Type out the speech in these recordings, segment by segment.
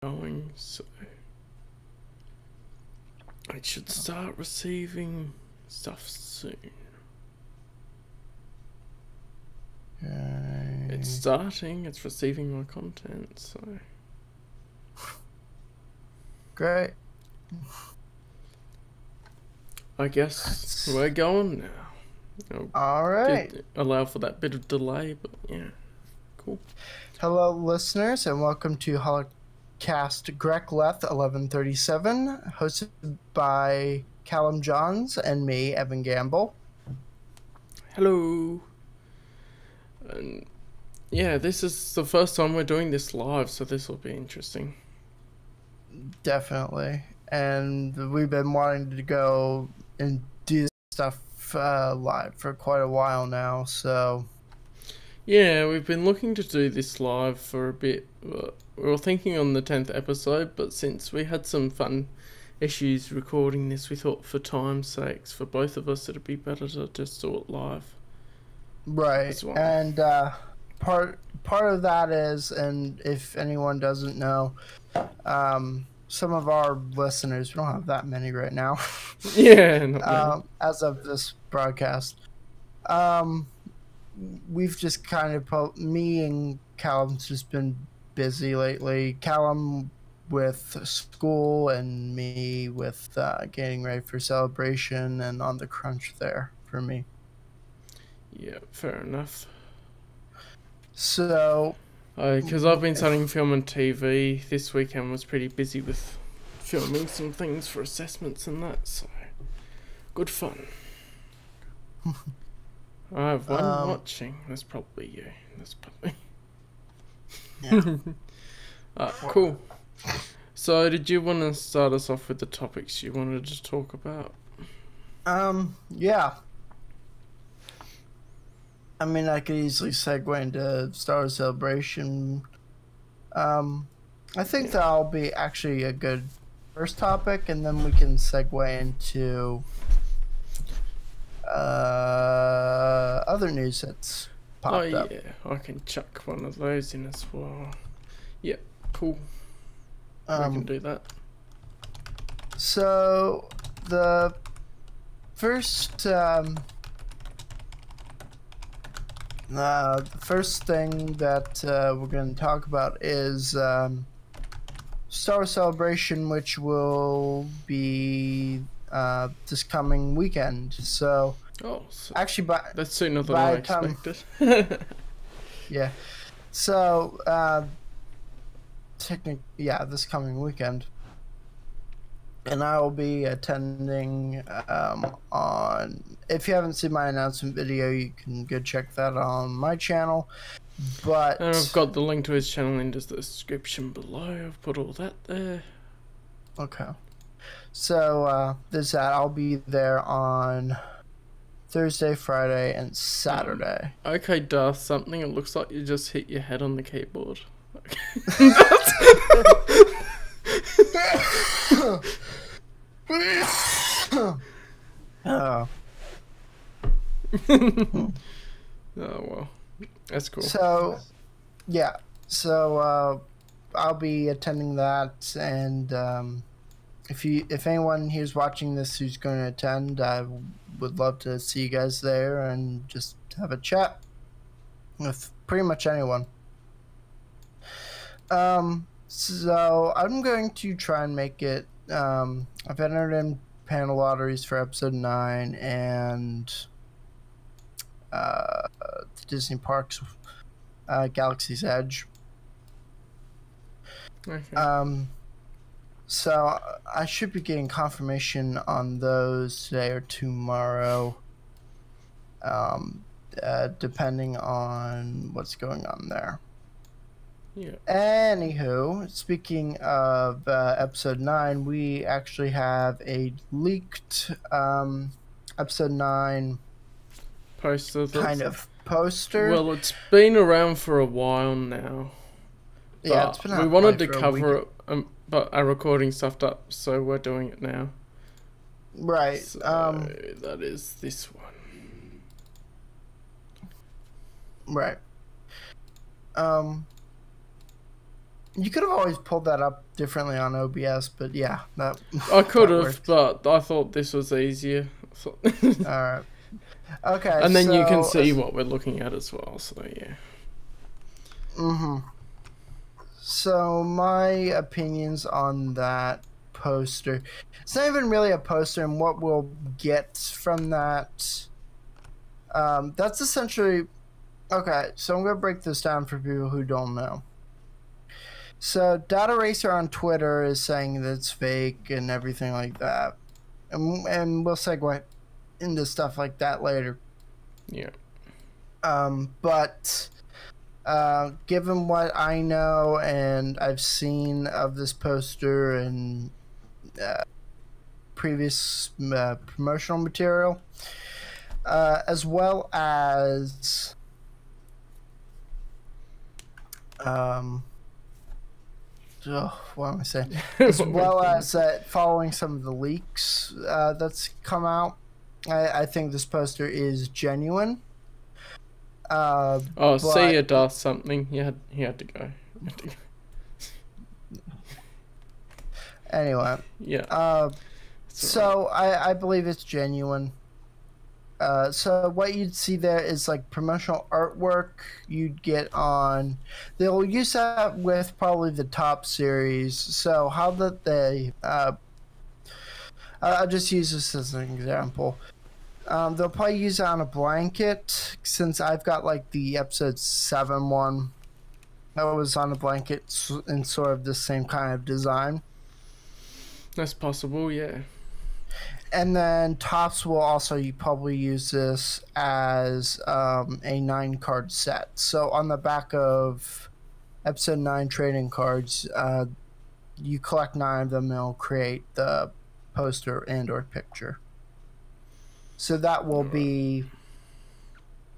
going, so it should start receiving stuff soon. Okay. It's starting, it's receiving my content, so Great. I guess we're going now. All right. Allow for that bit of delay, but yeah, cool. Hello, listeners, and welcome to Holocast Grek Leth 1137, hosted by Callum Johns and me, Evan Gamble. Hello. And yeah, this is the first time we're doing this live, so this will be interesting. Definitely. And we've been wanting to go and do stuff live for quite a while now, so... Yeah, we've been looking to do this live for a bit. We were thinking on the 10th episode, but since we had some fun issues recording this, we thought for time's sakes, for both of us, it'd be better to just do it live. Right, well. And part of that is, and if anyone doesn't know, some of our listeners, we don't have that many right now. Yeah, not many. As of this broadcast. We've just kind of, me and Callum's just been busy lately. Callum with school and me with getting ready for celebration and on the crunch there for me. Yeah, fair enough. So... Because I've been studying film and TV, this weekend was pretty busy with filming some things for assessments and that, so good fun. I have one watching. That's probably you. That's probably... Yeah. Cool. So, did you want to start us off with the topics you wanted to talk about? Yeah. I mean, I could easily segue into Star Wars Celebration. I think that'll be actually a good first topic, and then we can segue into other news that's popped up. Oh yeah, I can chuck one of those in as well. Yeah, cool. We can do that. So the first thing that we're going to talk about is Star Wars Celebration, which will be this coming weekend. So, actually, that's sooner than I expected. Yeah. So, this coming weekend, and I will be attending on. If you haven't seen my announcement video, you can go check that on my channel. But and I've got the link to his channel in the description below. I've put all that there. Okay. So there's that. I'll be there on Thursday, Friday, and Saturday. Okay, Darth, something. It looks like you just hit your head on the keyboard. Oh. Oh well, that's cool. So, yeah. So I'll be attending that, and if anyone here's watching this who's going to attend, I would love to see you guys there and just have a chat with pretty much anyone. So I'm going to try and make it. I've entered in panel lotteries for episode 9 and the Disney Parks Galaxy's Edge. Okay. So I should be getting confirmation on those today or tomorrow, depending on what's going on there. Yeah. Anywho, speaking of episode 9, we actually have a leaked episode 9 poster. Kind of poster. Well, it's been around for a while now. Yeah, it's been out. We wanted to cover it, but our recording stuffed up, so we're doing it now. Right. So that is this one. Right. You could have always pulled that up differently on OBS, but yeah, that I could that have, worked. but I thought this was easier. All right. Okay. And then you can so, see what we're looking at as well. So yeah. So my opinions on that poster. It's not even really a poster, and what we'll get from that. That's essentially okay. So I'm gonna break this down for people who don't know. So Data Racer on Twitter is saying that it's fake and everything like that, and we'll segue into stuff like that later. Yeah. But given what I know and I've seen of this poster and previous promotional material, as well as what am I saying? As well as following some of the leaks that's come out, I think this poster is genuine. Sia does something. He had to go. Anyway. Yeah. So I believe it's genuine. So what you'd see there is like promotional artwork you'd get on. They'll use that with probably the top series. So how that they I'll just use this as an example. They'll probably use it on a blanket, since I've got like the episode 7 one that was on a blanket in sort of the same kind of design. That's possible, yeah. And then Topps will also probably use this as a 9-card set. So on the back of episode 9 trading cards, you collect 9 of them and it'll create the poster and or picture. So that will be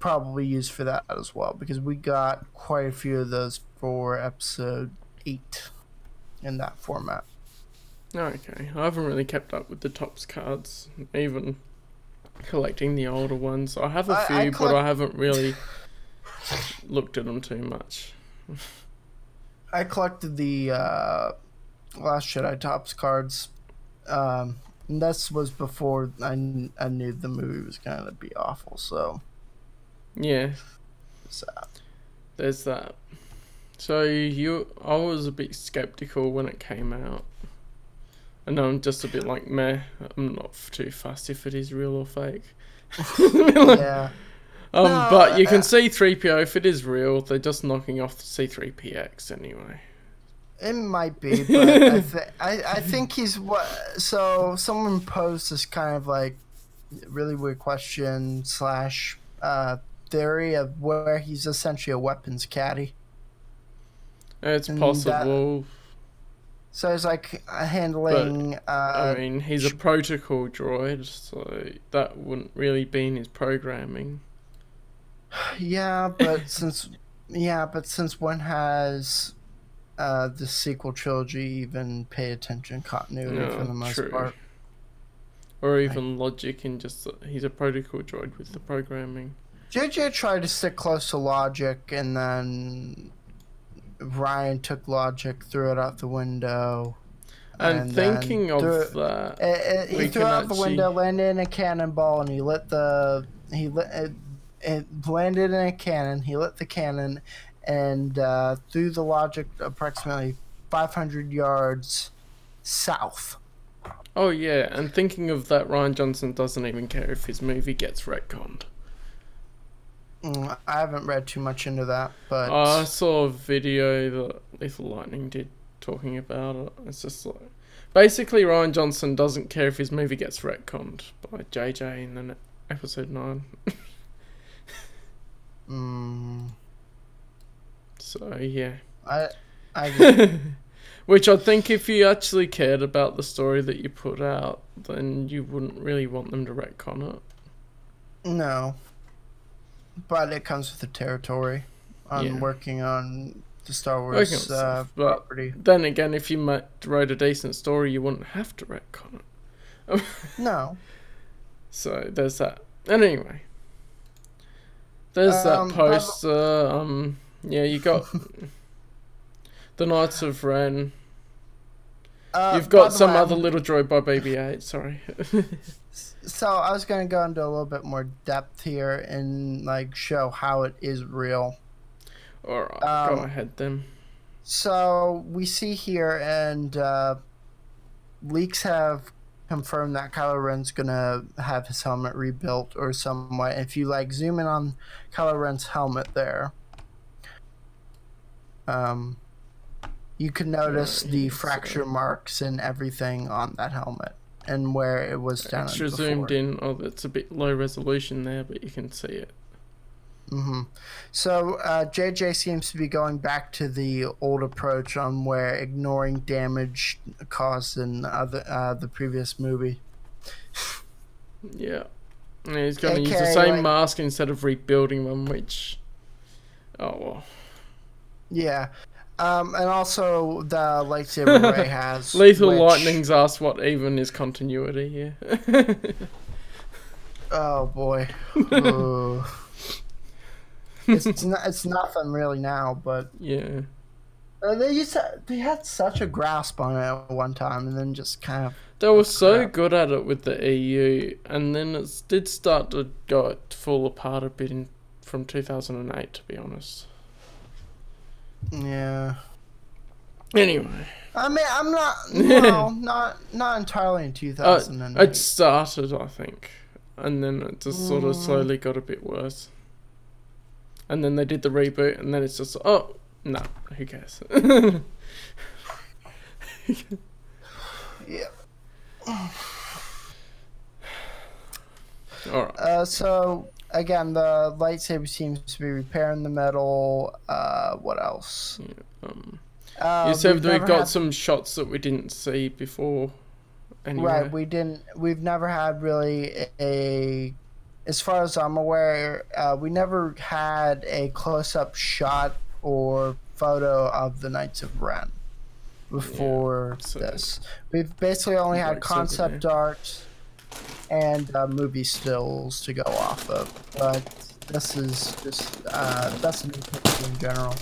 probably used for that as well, because we got quite a few of those for episode 8 in that format. Okay, I haven't really kept up with the Topps cards, even collecting the older ones. I have a few, but I haven't really looked at them too much. I collected the Last Jedi Topps cards. And this was before I knew the movie was going to be awful, so... Yeah. There's that. So I was a bit skeptical when it came out. And I'm just a bit like, meh, I'm not too fussed if it is real or fake. Yeah. But you can see 3PO, if it is real, they're just knocking off the C3PX anyway. It might be, but I think he's what. So someone posed this kind of like really weird question / theory of where he's essentially a weapons caddy. It's possible. So it's like handling. But, I mean, he's a protocol droid, so that wouldn't really be in his programming. Yeah, but since when has the sequel trilogy even paid attention continuity for the most part? Or even logic in just he's a protocol droid with the programming. JJ tried to stick close to logic, and then Ryan took logic, threw it out the window. And thinking of that, he threw it out the window, landed in a cannonball, and it landed in a cannon. He lit the cannon and threw the logic approximately 500 yards south. Oh yeah, and thinking of that, Ryan Johnson doesn't even care if his movie gets retconned. I haven't read too much into that, but I saw a video that Lethal Lightning did talking about it. It's just like, basically Ryan Johnson doesn't care if his movie gets retconned by JJ in the episode 9. So yeah, I which I think if you actually cared about the story that you put out, then you wouldn't really want them to retcon it. No. But it comes with the territory. I'm working on the Star Wars property. Then again, if you wrote a decent story, you wouldn't have to retcon it. No. So there's that. And anyway, there's that poster. Yeah, you got The Knights of Ren. You've by got the some way, other little droid by BB-8. Sorry. So I was going to go into a little bit more depth here and like show how it is real. All right, go ahead then. So we see here, and leaks have confirmed that Kylo Ren's gonna have his helmet rebuilt or somewhat. If you like zoom in on Kylo Ren's helmet there, you can notice the fracture marks and everything on that helmet and where it was down Extra before. zoomed in. Oh, it's a bit low resolution there, but you can see it. So JJ seems to be going back to the old approach on where ignoring damage caused in the previous movie. Yeah. And he's going to use the same mask instead of rebuilding them, which... Oh, well. Yeah. And also the lightsaber Rey has... Lethal Lightning's asked what even is continuity here. Oh, boy. It's nothing really now, but... Yeah. They had such a grasp on it at one time, and then just kind of... They were so good at it with the EU, and then it did start to fall apart a bit from 2008, to be honest. Yeah. Anyway. I mean, I'm not... No, not entirely in 2008. It started, I think. And then it just sort of slowly got a bit worse. And then they did the reboot, and then it's just, oh, no, who cares? Yeah. Alright. So, again, the lightsaber seems to be repairing the metal. What else? Yeah, you said we've got some shots that we didn't see before. Anyway. Right, we've never had really as far as I'm aware, we never had a close-up shot or photo of the Knights of Ren before this. We've basically only had concept art and movie stills to go off of, but this is just that's a new picture in general.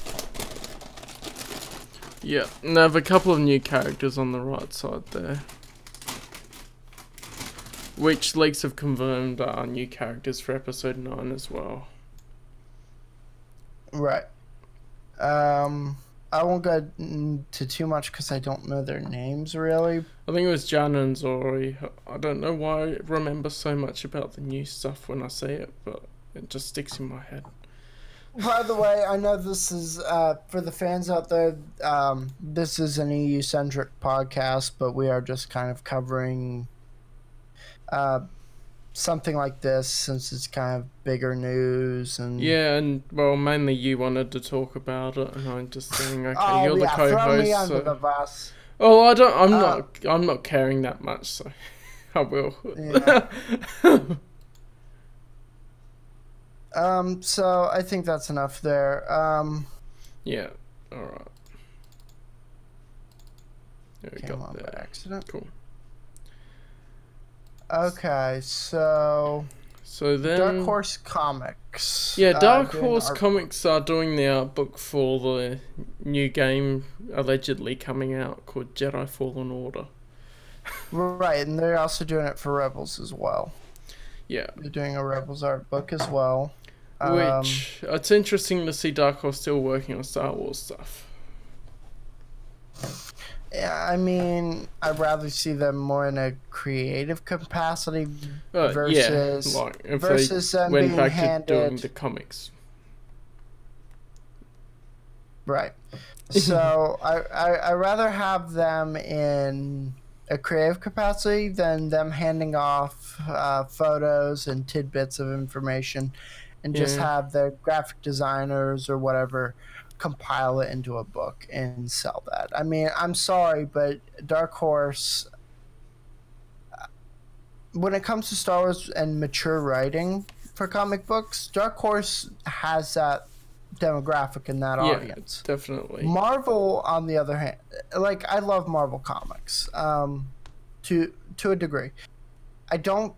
Yeah, and they have a couple of new characters on the right side there, which leaks have confirmed are new characters for episode 9 as well. Right. I won't go into too much because I don't know their names really. I think it was Jan and Zori. I don't know why I remember so much about the new stuff when I see it, but it just sticks in my head. By the way, I know this is, for the fans out there, this is an EU-centric podcast, but we are just kind of covering something like this since it's kind of bigger news. And yeah, and well, mainly you wanted to talk about it, and I'm just saying, okay, oh, you're the co-host. Throw me under the bus. Oh, I'm not caring that much, so I will. Yeah. So I think that's enough there. Yeah. All right. There we go. By accident. Cool. Okay, so then Dark Horse Comics. Yeah, Dark Horse Comics are doing the art book for the new game allegedly coming out called Jedi Fallen Order. Right, and they're also doing it for Rebels as well. Yeah. They're doing a Rebels art book as well. Which, it's interesting to see Dark Horse still working on Star Wars stuff. Yeah, I mean, I'd rather see them more in a creative capacity versus them went being back handed. to doing the comics. Right. So I rather have them in a creative capacity than them handing off photos and tidbits of information, and just have their graphic designers or whatever compile it into a book and sell that. I mean, I'm sorry, but Dark Horse, when it comes to Star Wars and mature writing for comic books, Dark Horse has that demographic in that audience. Definitely. Marvel, on the other hand, like, I love Marvel comics to a degree. I don't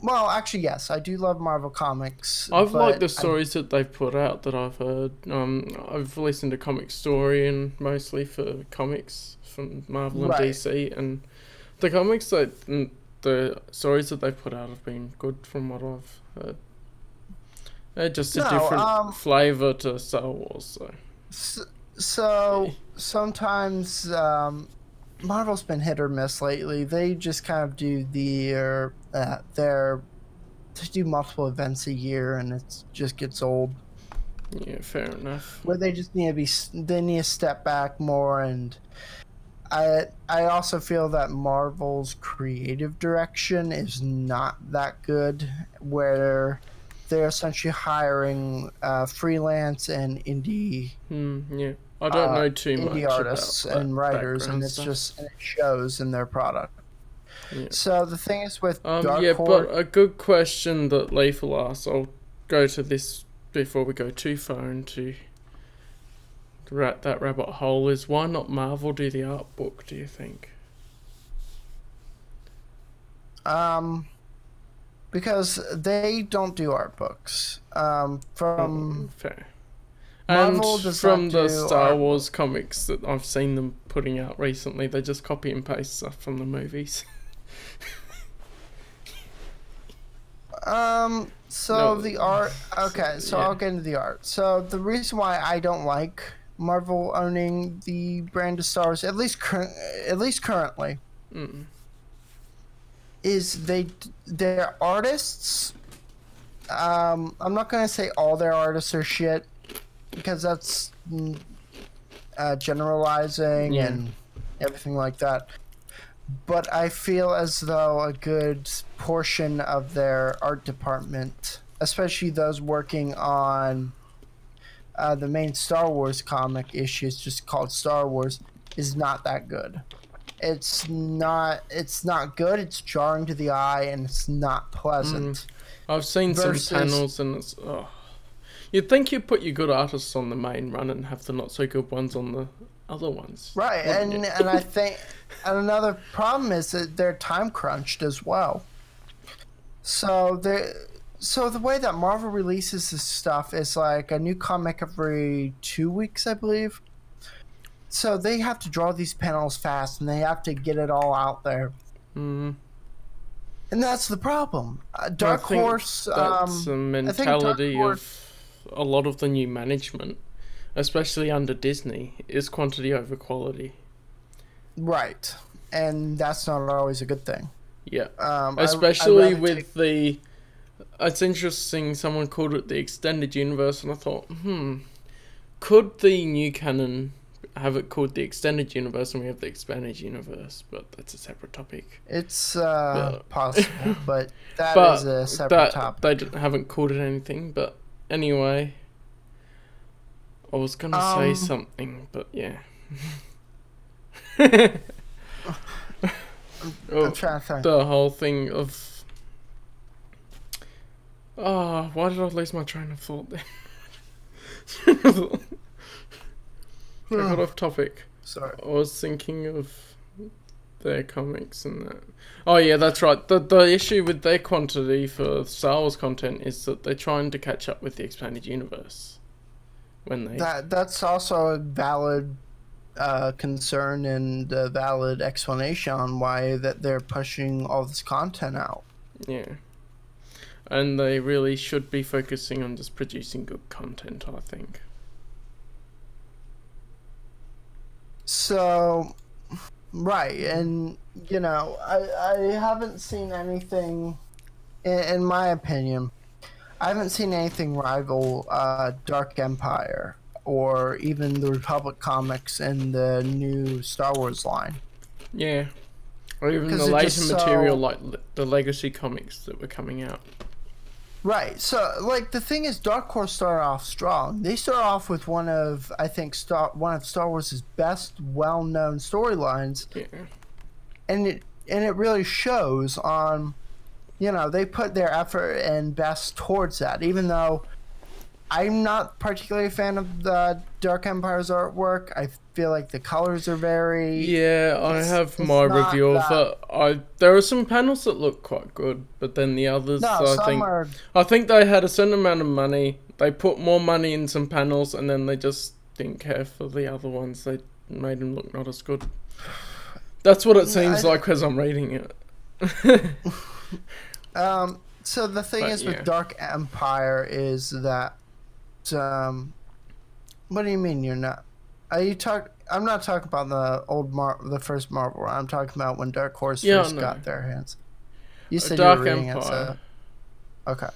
Well, actually, yes, I do love Marvel Comics. I've liked the but stories that they've put out that I've heard. I've listened to Comic Story and mostly for comics from Marvel and Right. DC, and the comics the stories that they put out have been good from what I've heard. They're just a No, different flavour to Star Wars, so. so sometimes Marvel's been hit or miss lately. They just kind of do they do multiple events a year, and it just gets old. Yeah, fair enough. Where they just need to step back more, and I also feel that Marvel's creative direction is not that good, where they're essentially hiring freelance and indie. Yeah, I don't know too much indie artists about and writers, and it shows in their product. Yeah. So the thing is with Dark yeah, Horse, but a good question that Lethal asked. I'll go to this before we go too far into that rabbit hole. Is why not Marvel do the art book? Do you think? because they don't do art books. Fair. Marvel And does from not the do Star art Wars comics that I've seen them putting out recently, they just copy and paste stuff from the movies. So No. the art. Okay, so Yeah. I'll get into the art. So the reason why I don't like Marvel owning the brand of Star Wars, at least currently, is their artists. I'm not gonna say all their artists are shit, because that's generalizing and everything like that. But I feel as though a good portion of their art department, especially those working on the main Star Wars comic issues, just called Star Wars, is not that good. It's not good. It's jarring to the eye, and it's not pleasant. I've seen some panels, and it's you'd think you'd put your good artists on the main run and have the not so good ones on the other ones, right? And I think another problem is that they're time crunched as well. So the way that Marvel releases this stuff is like a new comic every 2 weeks, I believe. So they have to draw these panels fast, and they have to get it all out there. And that's the problem. Dark Horse. That's a mentality of a lot of the new management, especially under Disney, is quantity over quality. Right, and that's not always a good thing. Yeah, especially with the. It's interesting. Someone called it the extended universe, and I thought, could the new canon have it called the extended universe, and we have the expanded universe? But that's a separate topic. It's possible, but is a separate topic. They haven't called it anything. But anyway, I was gonna say something, but yeah. I'm trying to think. The whole thing of why did I lose my train of thought then? I got off topic. Sorry. I was thinking of their comics and that. Oh yeah, that's right. The issue with their quantity for Star Wars content is that they're trying to catch up with the expanded universe. That's also a valid concern and a valid explanation on why that they're pushing all this content out. Yeah. And they really should be focusing on just producing good content, I think. So, right, and I haven't seen anything, in my opinion, I haven't seen anything rival Dark Empire or even the Republic comics in the new Star Wars line. Yeah, or even the later material like the Legacy comics that were coming out. Right, so like the thing is, Dark Horse started off strong. They start off with one of Star Wars' best well-known storylines, and it really shows on, they put their effort and best towards that. Even though I'm not particularly a fan of the Dark Empire's artwork. I feel like the colors are very... Yeah, I have my review of it. There are some panels that look quite good, but then the others, I think they had a certain amount of money. They put more money in some panels, and then they just didn't care for the other ones. They made them look not as good. That's what it seems like as I'm reading it. So the thing with Dark Empire is that... what do you mean you're not? I'm not talking about the first Marvel run. I'm talking about when Dark Horse first got their hands. You said Dark you were reading Empire. It, so... Okay.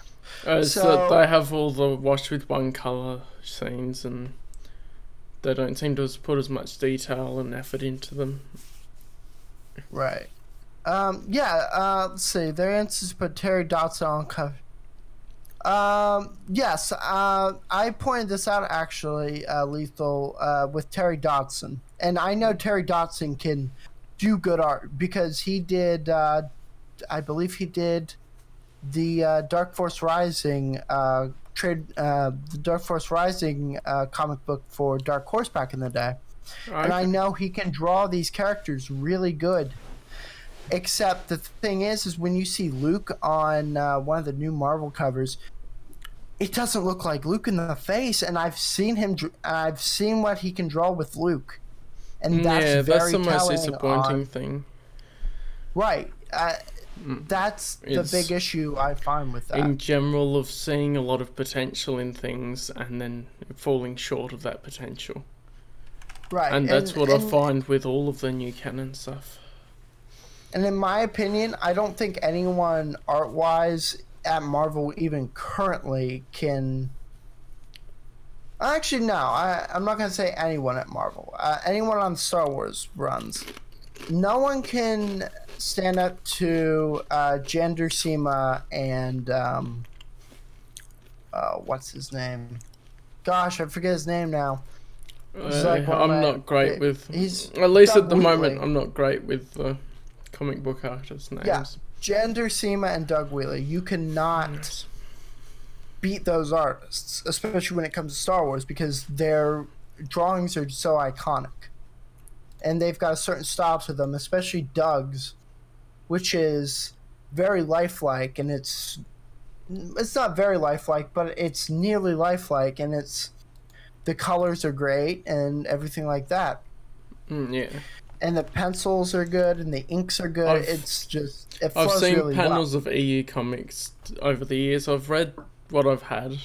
So they have all the wash with one color scenes, and they don't seem to put as much detail and effort into them. Right. Let's see. Their answers put Terry Dodson on cover. Yes, I pointed this out actually, Lethal, with Terry Dodson. And I know Terry Dodson can do good art because he did, I believe he did the Dark Force Rising, the Dark Force Rising comic book for Dark Horse back in the day. Okay. And I know he can draw these characters really good. Except the thing is when you see Luke on one of the new Marvel covers, it doesn't look like Luke in the face. And I've seen him. I've seen what he can draw with Luke, and that's the most disappointing thing. Right. That's the big issue I find with that. In general, of seeing a lot of potential in things and then falling short of that potential. Right. And that's what I find with all of the new canon stuff. And in my opinion, I don't think anyone art-wise at Marvel even currently can... Actually, no. I'm not going to say anyone at Marvel. Anyone on Star Wars runs. No one can stand up to Jan Duursema and... what's his name? Gosh, I forget his name now. I'm not great with... At least at the moment, I'm not great with... comic book artists' names. Yeah, Jan Duursema and Doug Wheeler. You cannot beat those artists, especially when it comes to Star Wars, because their drawings are so iconic. And they've got a certain style to them, especially Doug's, which is very lifelike, and it's not very lifelike, but it's nearly lifelike, and the colors are great and everything like that. Yeah. And the pencils are good, and the inks are good. It flows I've seen really panels well. of EU comics over the years. I've read what I've had,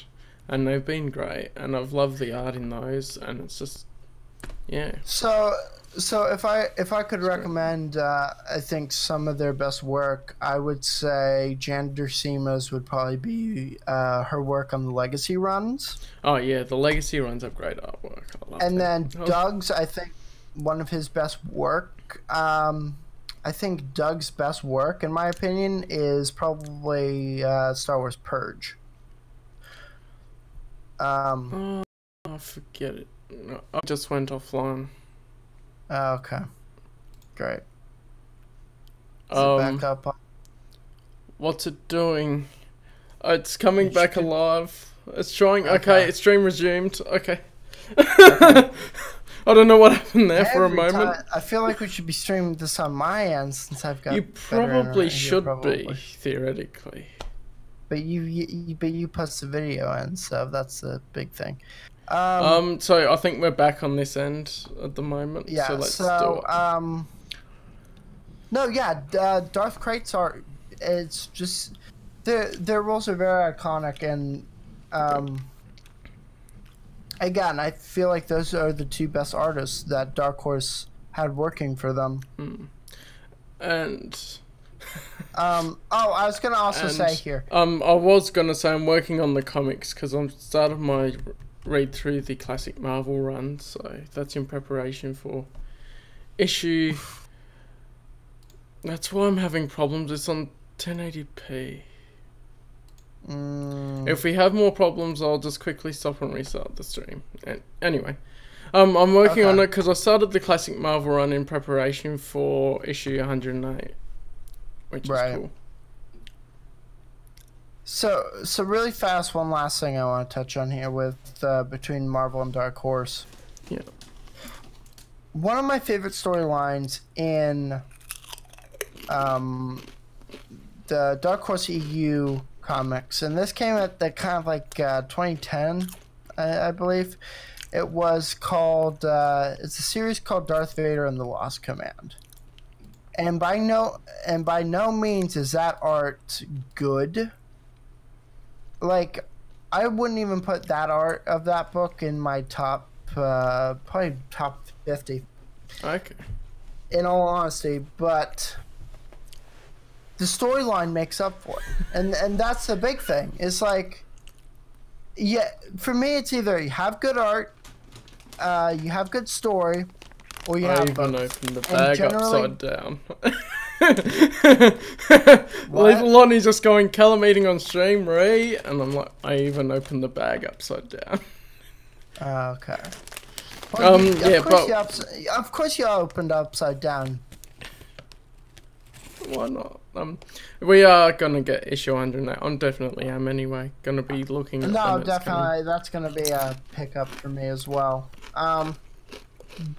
and they've been great, and I've loved the art in those, and it's just, yeah. So if I could recommend, I think some of their best work, I would say Jan Duursema's would probably be her work on the Legacy runs. Oh yeah, the Legacy runs have great artwork. I love and them. Then Doug's, I think. One of his best work, I think Doug's best work, in my opinion, is probably Star Wars Purge. Oh, forget it. No, I just went offline. Okay. Great. Is it back up? What's it doing? Oh, it's coming back alive. It's trying. Okay, its stream resumed. Okay. I don't know what happened there for a moment. I feel like we should be streaming this on my end since I've got. You probably should be, theoretically. But you post the video in, so that's the big thing. So I think we're back on this end at the moment. Yeah. So let's do it. No, yeah. Darth Crate's art. It's just their roles are very iconic, and again, I feel like those are the two best artists that Dark Horse had working for them. And I was gonna also say here. I was gonna say I'm working on the comics because I'm started my read through the classic Marvel run, so that's in preparation for issue. That's why I'm having problems. It's on 1080p. If we have more problems, I'll just quickly stop and restart the stream. Anyway, I'm working on it because I started the classic Marvel run in preparation for issue 108, which is cool. So really fast, one last thing I want to touch on here with between Marvel and Dark Horse. Yeah. One of my favorite storylines in the Dark Horse EU comics, and this came at the kind of like 2010, I believe. It was called. It's a series called Darth Vader and the Lost Command. And by no means is that art good. Like, I wouldn't even put that art of that book in my top, probably top 50. Okay. In all honesty, but the storyline makes up for it, and that's the big thing. It's like, yeah, for me, it's either you have good art, you have good story, or you have both. I even opened the bag upside down. Little Lonnie's just going, Callum eating on stream, Ray, and I'm like, I even opened the bag upside down. Okay. Well, of course you opened upside down. Why not? We are gonna get issue 100 now. I'm definitely am anyway. Gonna be looking at No, definitely. That's gonna be a pickup for me as well.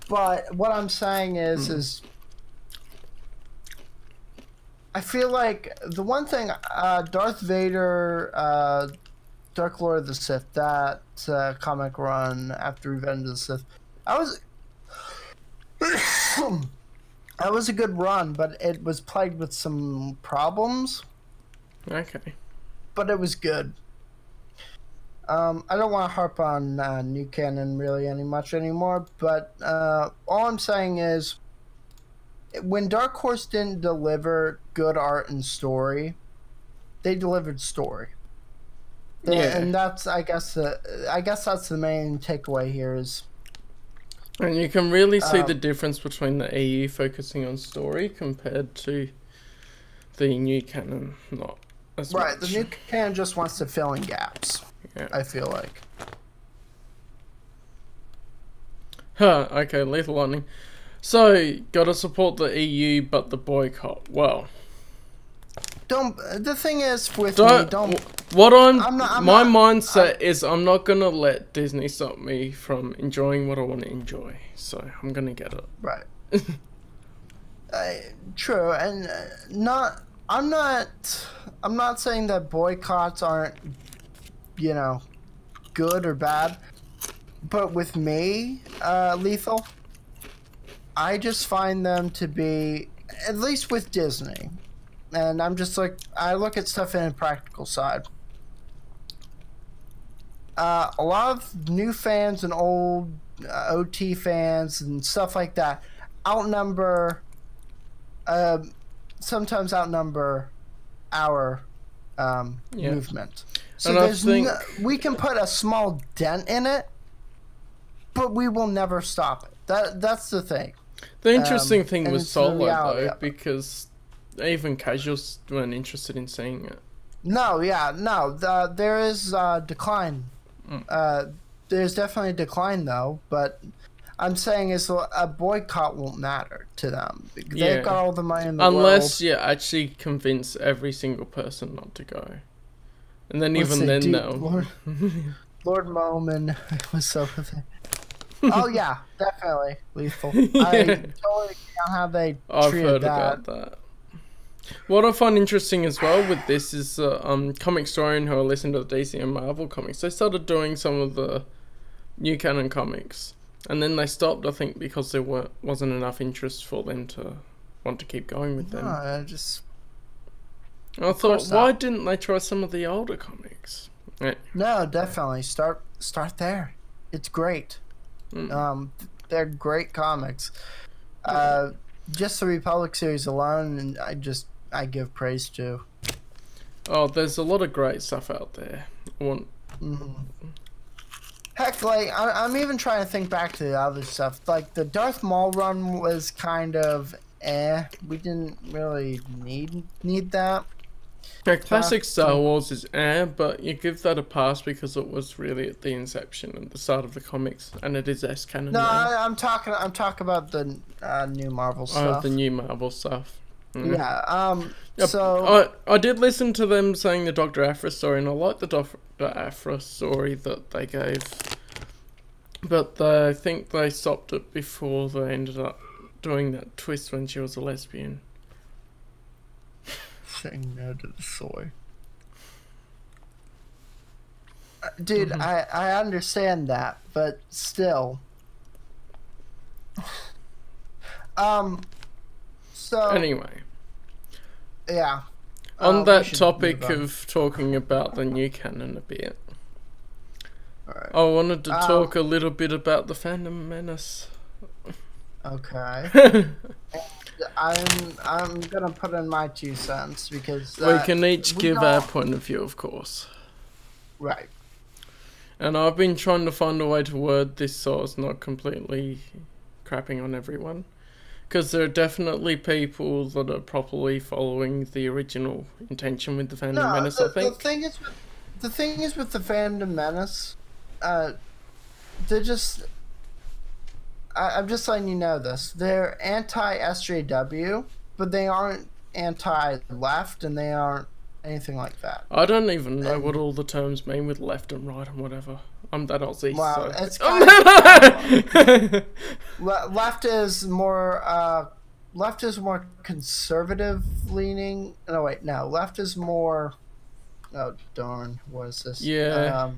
But what I'm saying is I feel like the one thing, Darth Vader, Dark Lord of the Sith, that comic run after Revenge of the Sith, that was a good run, but it was plagued with some problems. Okay. But it was good. I don't want to harp on New Canon really much anymore, but all I'm saying is when Dark Horse didn't deliver good art and story, they delivered story. Yeah. And that's I guess that's the main takeaway here is. And you can really see the difference between the EU focusing on story compared to the new canon, not as much. Right, the new canon just wants to fill in gaps. Yeah. I feel like. Huh, okay, Lethal Lightning. So, gotta support the EU, but the boycott. Well. The thing is with my mindset is I'm not gonna let Disney stop me from enjoying what I want to enjoy. So, I'm gonna get it. Right. True, and I'm not saying that boycotts aren't, good or bad, but with me, Lethal, I just find them to be, at least with Disney, and I'm just like, I look at stuff in a practical side. A lot of new fans and old OT fans and stuff like that sometimes outnumber our movement. So we can put a small dent in it, but we will never stop it. That's the thing. The interesting thing was Solo, though, because even casuals weren't interested in seeing it. There is decline. There's definitely a decline, though, but I'm saying is a boycott won't matter to them. They've got all the money in the world. Unless you actually convince every single person not to go. And then Lord Moman was so pathetic. Oh yeah, definitely Lethal. I totally get how they I've treated heard that. about that. What I find interesting as well with this is comic historian who I listen to the DC and Marvel comics. They started doing some of the new canon comics, and then they stopped. I think because there wasn't enough interest for them to want to keep going with them. I thought, why didn't they try some of the older comics? Yeah. No, definitely start there. It's great. They're great comics. Just the Republic series alone, and I give praise to. Oh, there's a lot of great stuff out there. Heck, like I'm even trying to think back to the other stuff. Like the Darth Maul run was kind of we didn't really need that. Yeah, classic Star Wars is but you give that a pass because it was really at the inception and the start of the comics, and it is S-canon. No, I'm talking about the new Marvel stuff. Oh, the new Marvel stuff. Yeah. So I did listen to them saying the Dr. Aphra story, and I like the Dr. Aphra story that they gave. But I think they stopped it before they ended up doing that twist when she was a lesbian. saying no to the soy. Dude, I understand that, but still. So anyway. Yeah. On that topic of talking about the new canon a bit, right. I wanted to talk a little bit about the Phantom Menace. Okay. I'm gonna put in my 2 cents because we can each give our point of view, of course. Right. And I've been trying to find a way to word this so it's not completely crapping on everyone. Because there are definitely people that are properly following the original intention with the Phantom Menace, I think. The thing is with the Phantom Menace, they're just... I'm just letting you know this. They're anti-SJW, but they aren't anti-left, and they aren't anything like that. I don't even know what all the terms mean with left and right and whatever. I'm that Aussie, well, so... it's kind of, left is more conservative leaning. No, wait, no. Left is more... Oh, darn. What is this? Yeah.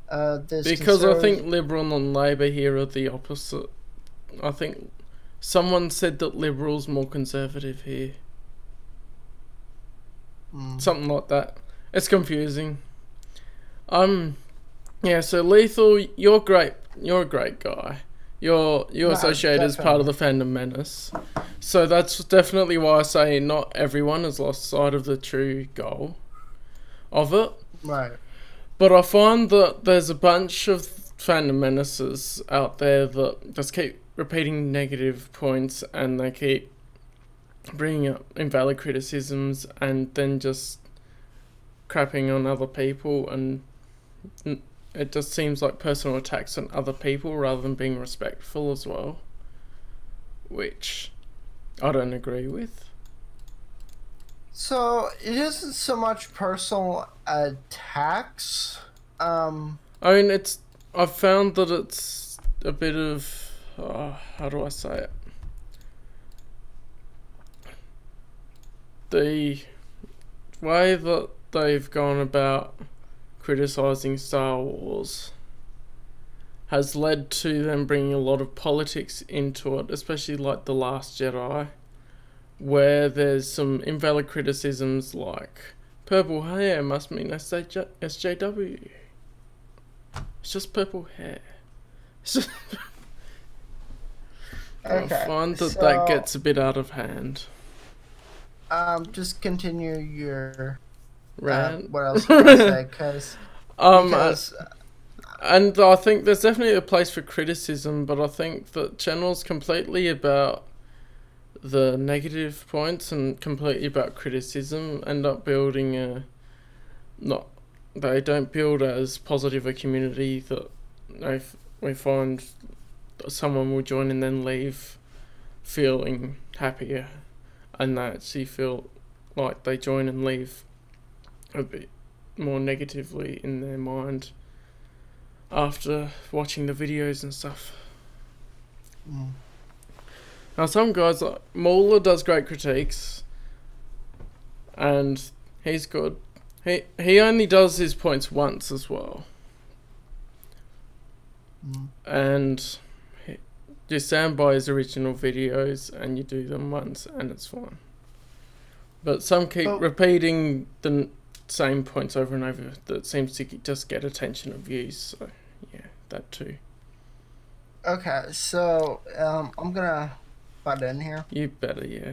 Because I think Liberal and Labour here are the opposite. I think someone said that Liberal's more conservative here. Something like that. It's confusing. Yeah, so Lethal, you're great. You're a great guy. You're associated as part of the Phantom Menace. So that's definitely why I say not everyone has lost sight of the true goal of it. Right. But I find that there's a bunch of Phantom Menaces out there that just keep repeating negative points, and they keep bringing up invalid criticisms and then just crapping on other people, and it just seems like personal attacks on other people rather than being respectful as well, which I don't agree with. So it isn't so much personal attacks. I mean, I've found that it's a bit of how do I say it? The way that they've gone about criticising Star Wars has led to them bringing a lot of politics into it, especially like The Last Jedi, where there's some invalid criticisms like purple hair must mean SJW. It's just purple hair. It's just Okay, I find that gets a bit out of hand. Just continue your rant. What else can I say? Because and I think there's definitely a place for criticism, but I think that channels completely about the negative points and completely about criticism end up building they don't build as positive a community that we find someone will join and then leave feeling happier, and they actually feel like they join and leave a bit more negatively in their mind after watching the videos and stuff. Now some guys like Mauler does great critiques and he's good. He only does his points once as well. And you stand by his original videos and you do them once and it's fine. But some keep repeating the same points over and over that seems to just get attention and views. So yeah, that too. Okay, so I'm gonna butt in here. You better, yeah.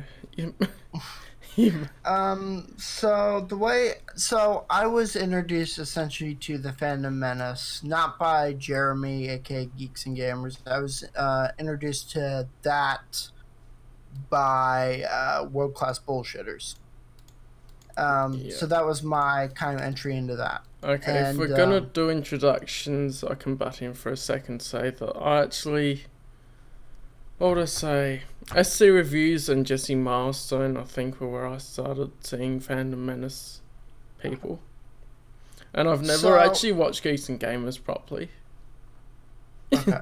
So I was introduced essentially to the Phantom Menace not by Jeremy, aka Geeks and Gamers. I was introduced to that by World Class Bullshitters. So that was my kind of entry into that. Okay, if we're gonna do introductions, I can butt in for a second. Say that I actually what would I say? SC Reviews and Jesse Milestone, I think, were where I started seeing Fandom Menace people. And I've never actually watched Geeks and Gamers properly. Okay.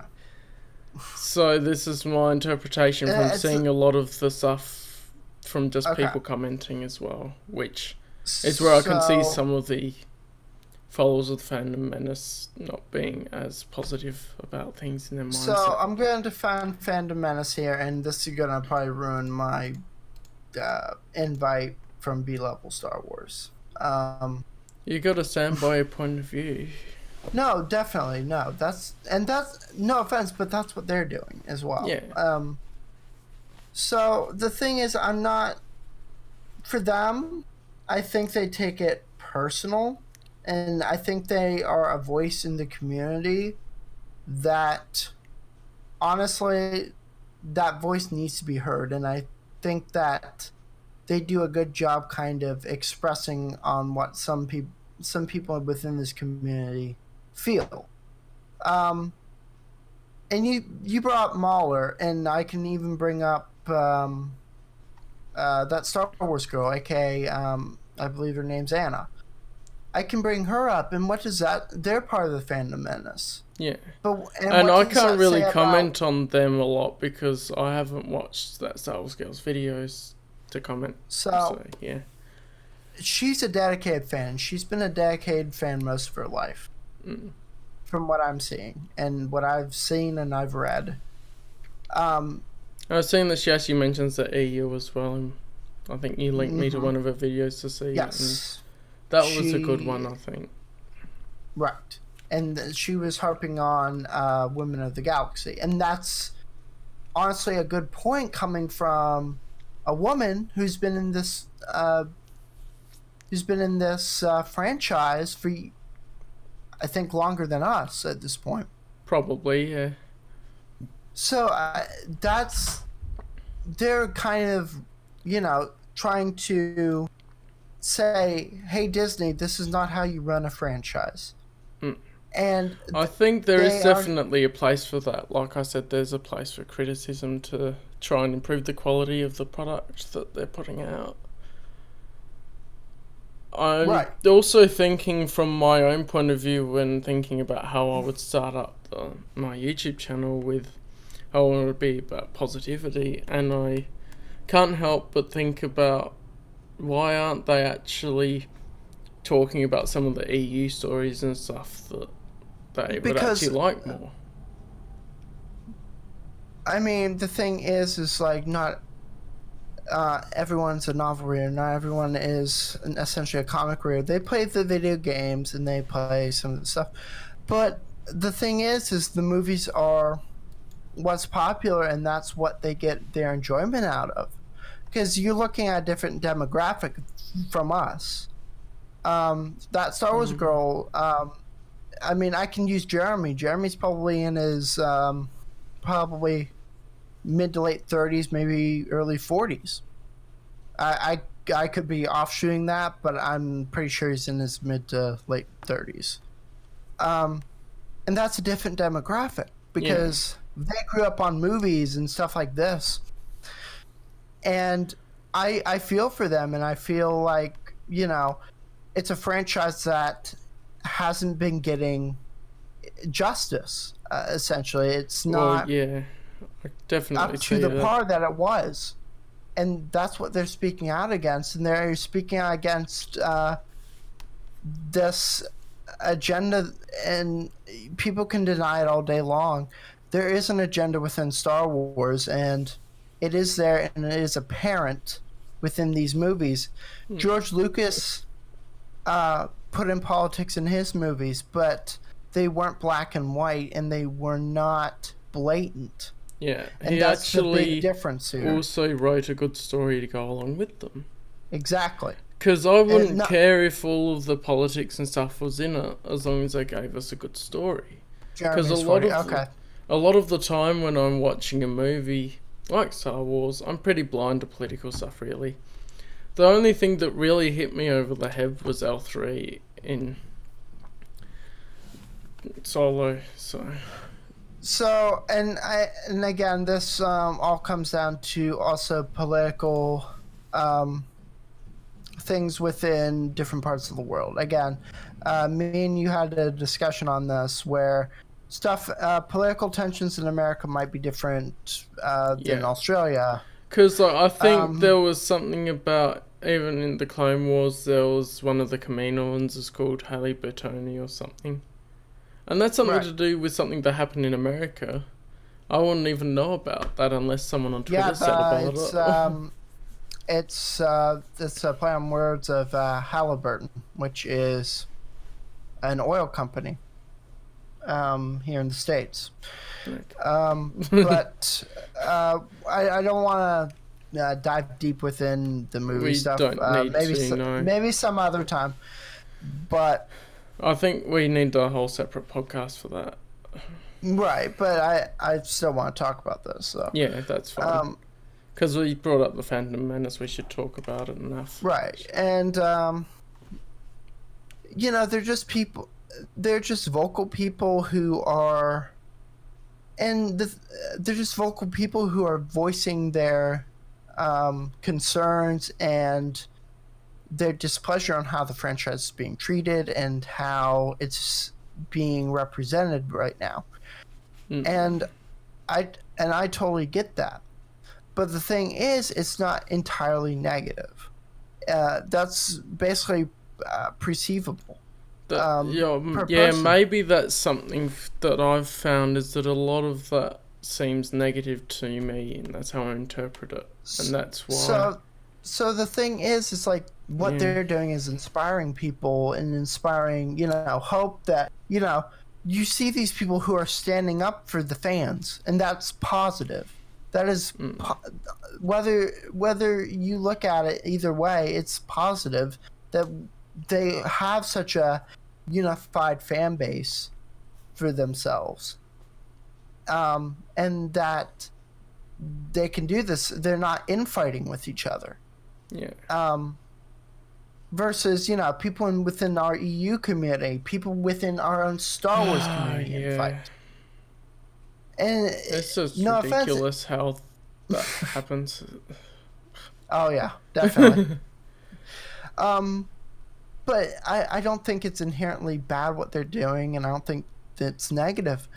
So this is my interpretation from seeing a lot of the stuff from just people commenting as well, which is where I can see some of the followers of Fandom Menace not being as positive about things in their mindset. So I'm going to define Fandom Menace here, and this is going to probably ruin my invite from B-Level Star Wars. You got to stand by your point of view. No, definitely no. That's no offense, but that's what they're doing as well. Yeah. So the thing is, I'm not for them. I think they take it personal, and I think they are a voice in the community that, honestly, that voice needs to be heard, and I think that they do a good job kind of expressing on what some people within this community feel. And you brought up Mahler, and I can even bring up that Star Wars girl, aka I believe her name's Anna. I can bring her up, and what is that? They're part of the Fandom Menace. Yeah. And I can't really comment on them a lot because I haven't watched that Star Wars girl's videos to comment. So yeah. She's a dedicated fan. She's been a dedicated fan most of her life. From what I'm seeing and what I've seen and I've read. I was seeing that she actually mentions the EU as well, and I think you linked me to one of her videos to see. Yes. That was a good one, I think. Right. And she was harping on Women of the Galaxy. And that's honestly a good point coming from a woman who's been in this franchise for, I think, longer than us at this point. Probably, yeah. So they're kind of, trying to say, hey, Disney, this is not how you run a franchise. And I think there is definitely a place for that. Like I said, there's a place for criticism to try and improve the quality of the product that they're putting out. I'm also thinking from my own point of view when thinking about how I would start up my YouTube channel with how I want it to be about positivity, and I can't help but think about why aren't they actually talking about some of the EU stories and stuff that they would actually like more. I mean, the thing is like not everyone's a novel reader. Not everyone is essentially a comic reader. They play the video games and they play some of the stuff. But the thing is the movies are what's popular, and that's what they get their enjoyment out of. Because you're looking at a different demographic from us. That Star Wars girl, I mean, I can use Jeremy. Jeremy's probably in his probably mid to late 30s, maybe early 40s. I could be offshooting that, but I'm pretty sure he's in his mid to late 30s. And that's a different demographic because they grew up on movies and stuff like this. And I feel for them, and I feel like, it's a franchise that hasn't been getting justice, essentially. It's not I definitely up to the par that it was. And that's what they're speaking out against. And they're speaking out against this agenda, and people can deny it all day long. There is an agenda within Star Wars, and it is there, and it is apparent within these movies. George Lucas put in politics in his movies, but they weren't black and white, and they were not blatant. Yeah, and that's the big difference here. Also wrote a good story to go along with them. Exactly. Because I wouldn't care if all of the politics and stuff was in it, as long as they gave us a good story. Because a lot of the time when I'm watching a movie like Star Wars, I'm pretty blind to political stuff, really. The only thing that really hit me over the head was L3 in Solo, so... So, and again, this all comes down to also political things within different parts of the world. Again, me and you had a discussion on this where political tensions in America might be different than Australia. Because I think there was something about, even in the Clone Wars, there was one of the Kaminoans is called Halliburtoni or something. And that's something to do with something that happened in America. I wouldn't even know about that unless someone on Twitter said about it. It's a play on words of Halliburton, which is an oil company here in the States. But I don't want to dive deep within the movie stuff. Maybe some other time. But I think we need a whole separate podcast for that. Right, but I still want to talk about this. So. Yeah, that's fine. Because we brought up the Phantom Menace, we should talk about it enough. Right, and they're just people. They're just vocal people who are, they're just vocal people who are voicing their concerns and their displeasure on how the franchise is being treated and how it's being represented right now. And I totally get that. But the thing is, it's not entirely negative. That's basically perceivable. Maybe that's something that I've found, is that a lot of that seems negative to me, and that's how I interpret it. And that's why. So the thing is, it's like what they're doing is inspiring people and inspiring, hope that, you see these people who are standing up for the fans, and that's positive. That is, whether you look at it either way, it's positive that they have such a unified fan base for themselves, and that they can do this. They're not infighting with each other. Yeah. Versus, people within our EU community, people within our own Star Wars community fight. And it's just ridiculous how that happens. Oh yeah, definitely. But I don't think it's inherently bad what they're doing, and I don't think it's negative.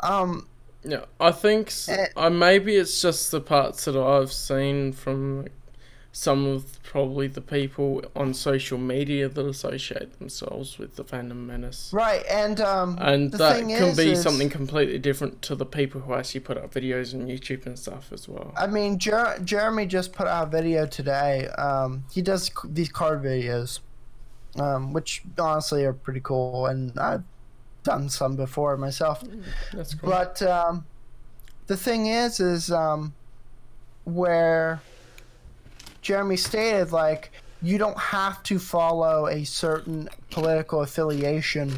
Yeah, I think maybe it's just the parts that I've seen from some of probably the people on social media that associate themselves with the Phantom Menace. Right, and that can be something completely different to the people who actually put up videos on YouTube and stuff as well. I mean, Jeremy just put out a video today. He does these card videos, which honestly are pretty cool, and I've done some before myself. That's cool. But the thing is where Jeremy stated, like, you don't have to follow a certain political affiliation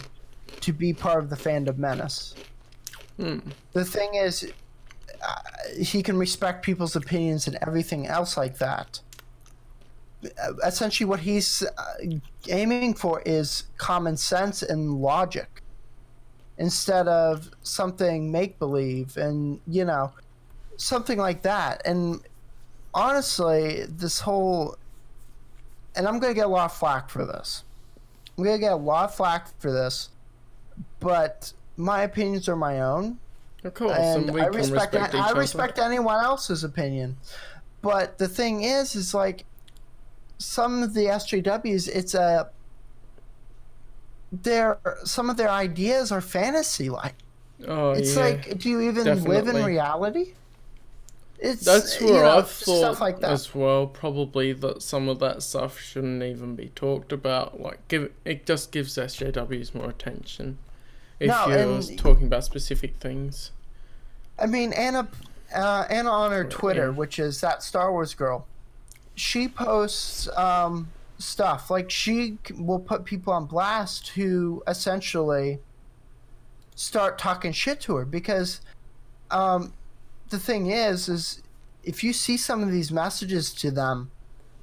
to be part of the Phantom Menace. The thing is, he can respect people's opinions and everything else like that. Essentially, what he's aiming for is common sense and logic instead of something make-believe and, something like that. And honestly, this whole... And I'm going to get a lot of flack for this. But my opinions are my own. Of course, and we I respect anyone else's opinion. But the thing is like, some of the SJWs, some of their ideas are fantasy-like. It's like, do you even live in reality? That's where I've thought stuff like that as well. Probably that some of that stuff shouldn't even be talked about. Like, it just gives SJWs more attention if you're talking about specific things. I mean, Anna on her Twitter, which is that Star Wars girl, she posts stuff like she will put people on blast who essentially start talking shit to her because. The thing is if you see some of these messages to them,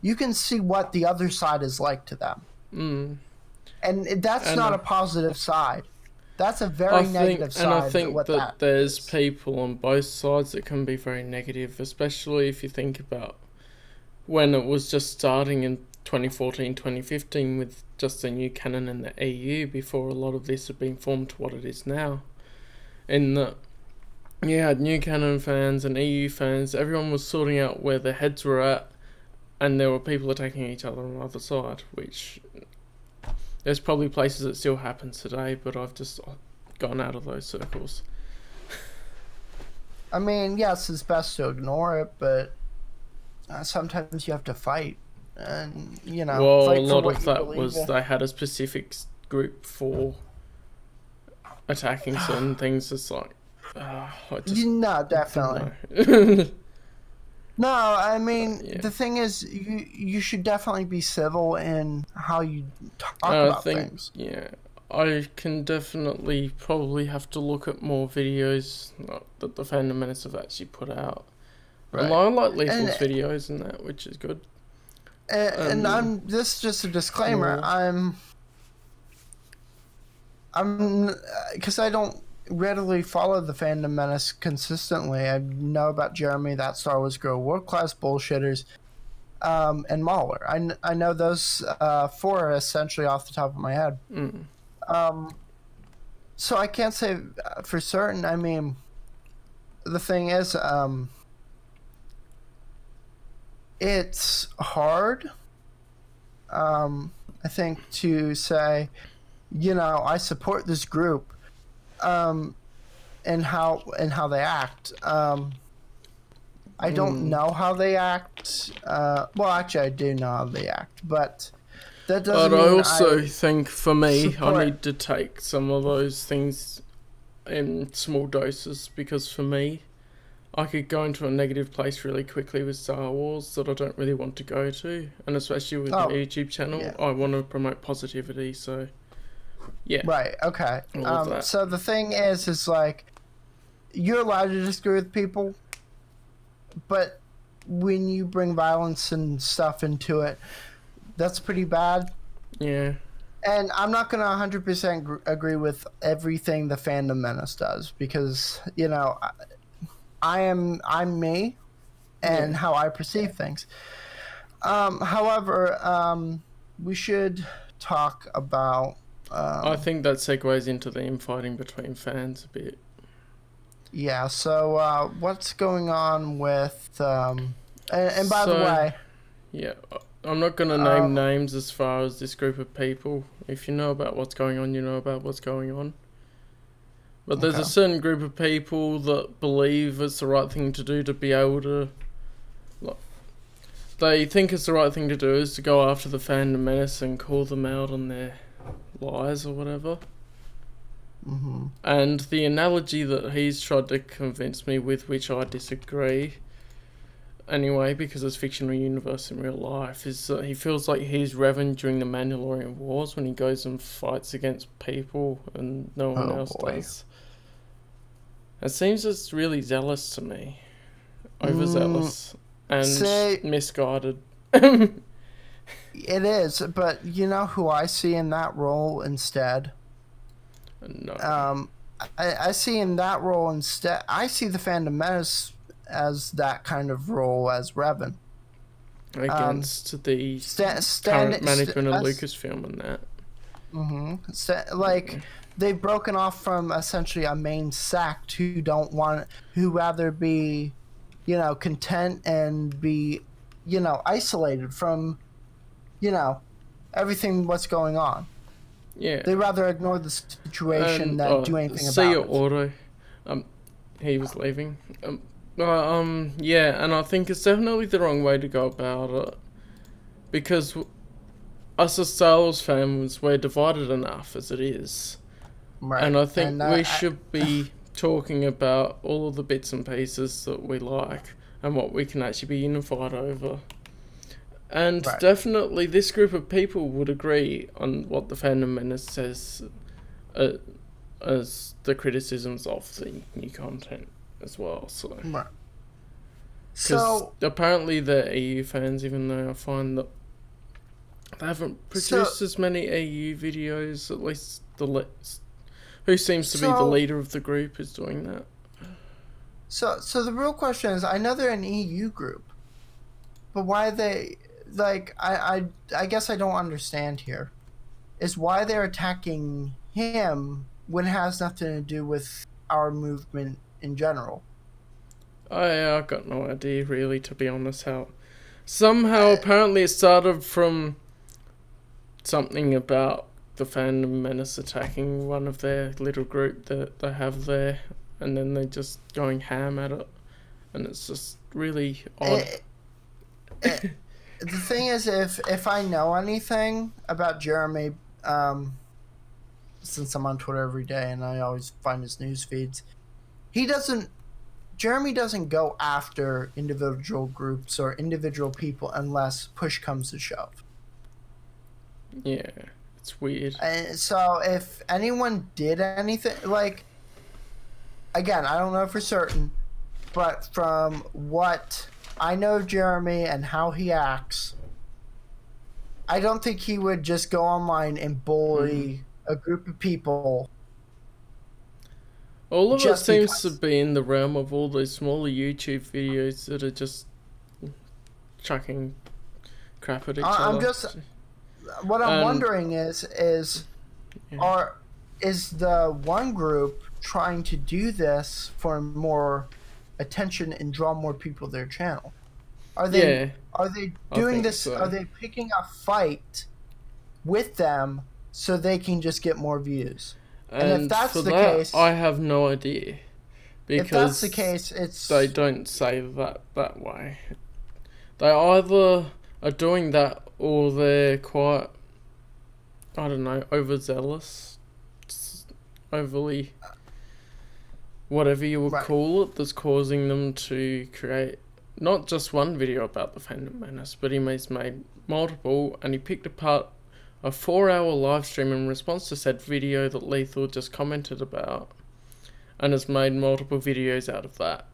you can see what the other side is like to them. And that's not a positive side. That's a very negative side. And I think that there's is. people on both sides that can be very negative, especially if you think about when it was just starting in 2014, 2015 with just the new canon in the EU before a lot of this had been formed to what it is now. In that you had new canon fans and EU fans, everyone was sorting out where their heads were at, and there were people attacking each other on the other side, which there's probably places it still happens today, but I've just gone out of those circles. I mean, yes, it's best to ignore it, but sometimes you have to fight. And, you know, well, a lot of that was they had a specific group for attacking certain things. It's like, no, definitely. No, I mean, the thing is, you should definitely be civil in how you talk about things. Yeah, I can definitely probably have to look at more videos that the Fandom Menace have actually put out. Right. I like Lethal's videos and that, which is good. And this is just a disclaimer. I'm because I don't readily follow the Fandom Menace consistently. I know about Jeremy, that Star Wars Girl, World Class Bullshitters, and Mauler. I know those four essentially off the top of my head. So I can't say for certain. I mean, the thing is, it's hard, I think, to say, you know, I support this group, and how they act. I don't know how they act. Well, actually, I do know how they act, but that doesn't mean I also think, for me, I need to take some of those things in small doses, because for me, I could go into a negative place really quickly with Star Wars that I don't really want to go to, and especially with the YouTube channel, I want to promote positivity, so yeah. Right, okay. So the thing is like, you're allowed to disagree with people, but when you bring violence and stuff into it, that's pretty bad. Yeah. And I'm not going to 100% agree with everything the Fandom Menace does, because, you know, I'm me and how I perceive things. However, we should talk about... I think that segues into the infighting between fans a bit. Yeah, so what's going on with... and by the way... Yeah, I'm not going to name names as far as this group of people. If you know about what's going on, you know about what's going on. But there's a certain group of people that believe it's the right thing to do to be able to... They think it's the right thing to do is to go after the Fandom Menace and call them out on their lies or whatever. And the analogy that he's tried to convince me with, which I disagree anyway, because it's fictional universe in real life, is that he feels like he's Revan during the Mandalorian Wars when he goes and fights against people and no one else does. It seems it's really zealous to me. Overzealous and misguided. It is, but you know who I see in that role instead? No. I see in that role instead, I see the Fandom Menace as that kind of role as Revan. Against the current management of Lucasfilm and that. They've broken off from essentially a main sect who rather be, you know, content and be, you know, isolated from, you know, everything what's going on. Yeah. They rather ignore the situation than do anything about it. See your auto. He was leaving. Yeah, and I think it's definitely the wrong way to go about it, because us as Star Wars fans, we're divided enough as it is. Right. And I think we should be talking about all of the bits and pieces that we like and what we can actually be unified over. And definitely this group of people would agree on what the Fandom Menace says as the criticisms of the new content as well. So apparently they're EU fans, even though I find that they haven't produced as many EU videos, at least Who seems to be the leader of the group is doing that. So the real question is, I know they're an EU group, but why they, like, I guess I don't understand here, is why they're attacking him when it has nothing to do with our movement in general. I got no idea, really, to be honest, how... Somehow, apparently it started from something about the Phantom Menace attacking one of their little group that they have there, and then they're just going ham at it, and it's just really odd. The thing is, if I know anything about Jeremy, since I'm on Twitter every day and I always find his news feeds, Jeremy doesn't go after individual groups or individual people unless push comes to shove. Yeah, it's weird. So if anyone did anything, like, again, I don't know for certain, but from what I know of Jeremy and how he acts, I don't think he would just go online and bully a group of people. All of it seems to be in the realm of all those smaller YouTube videos that are just chucking crap at each other. What I'm wondering is the one group trying to do this for more attention and draw more people to their channel? Are they doing this? So. Are they picking a fight with them so they can just get more views? And if that's the case, I have no idea. Because if that's the case, they don't say that way. They either are doing that or they're quite, I don't know, overzealous, overly, whatever you would call it, that's causing them to create not just one video about the Phantom Menace, but he's made multiple, and he picked apart a 4-hour live stream in response to said video that Lethal just commented about, and has made multiple videos out of that.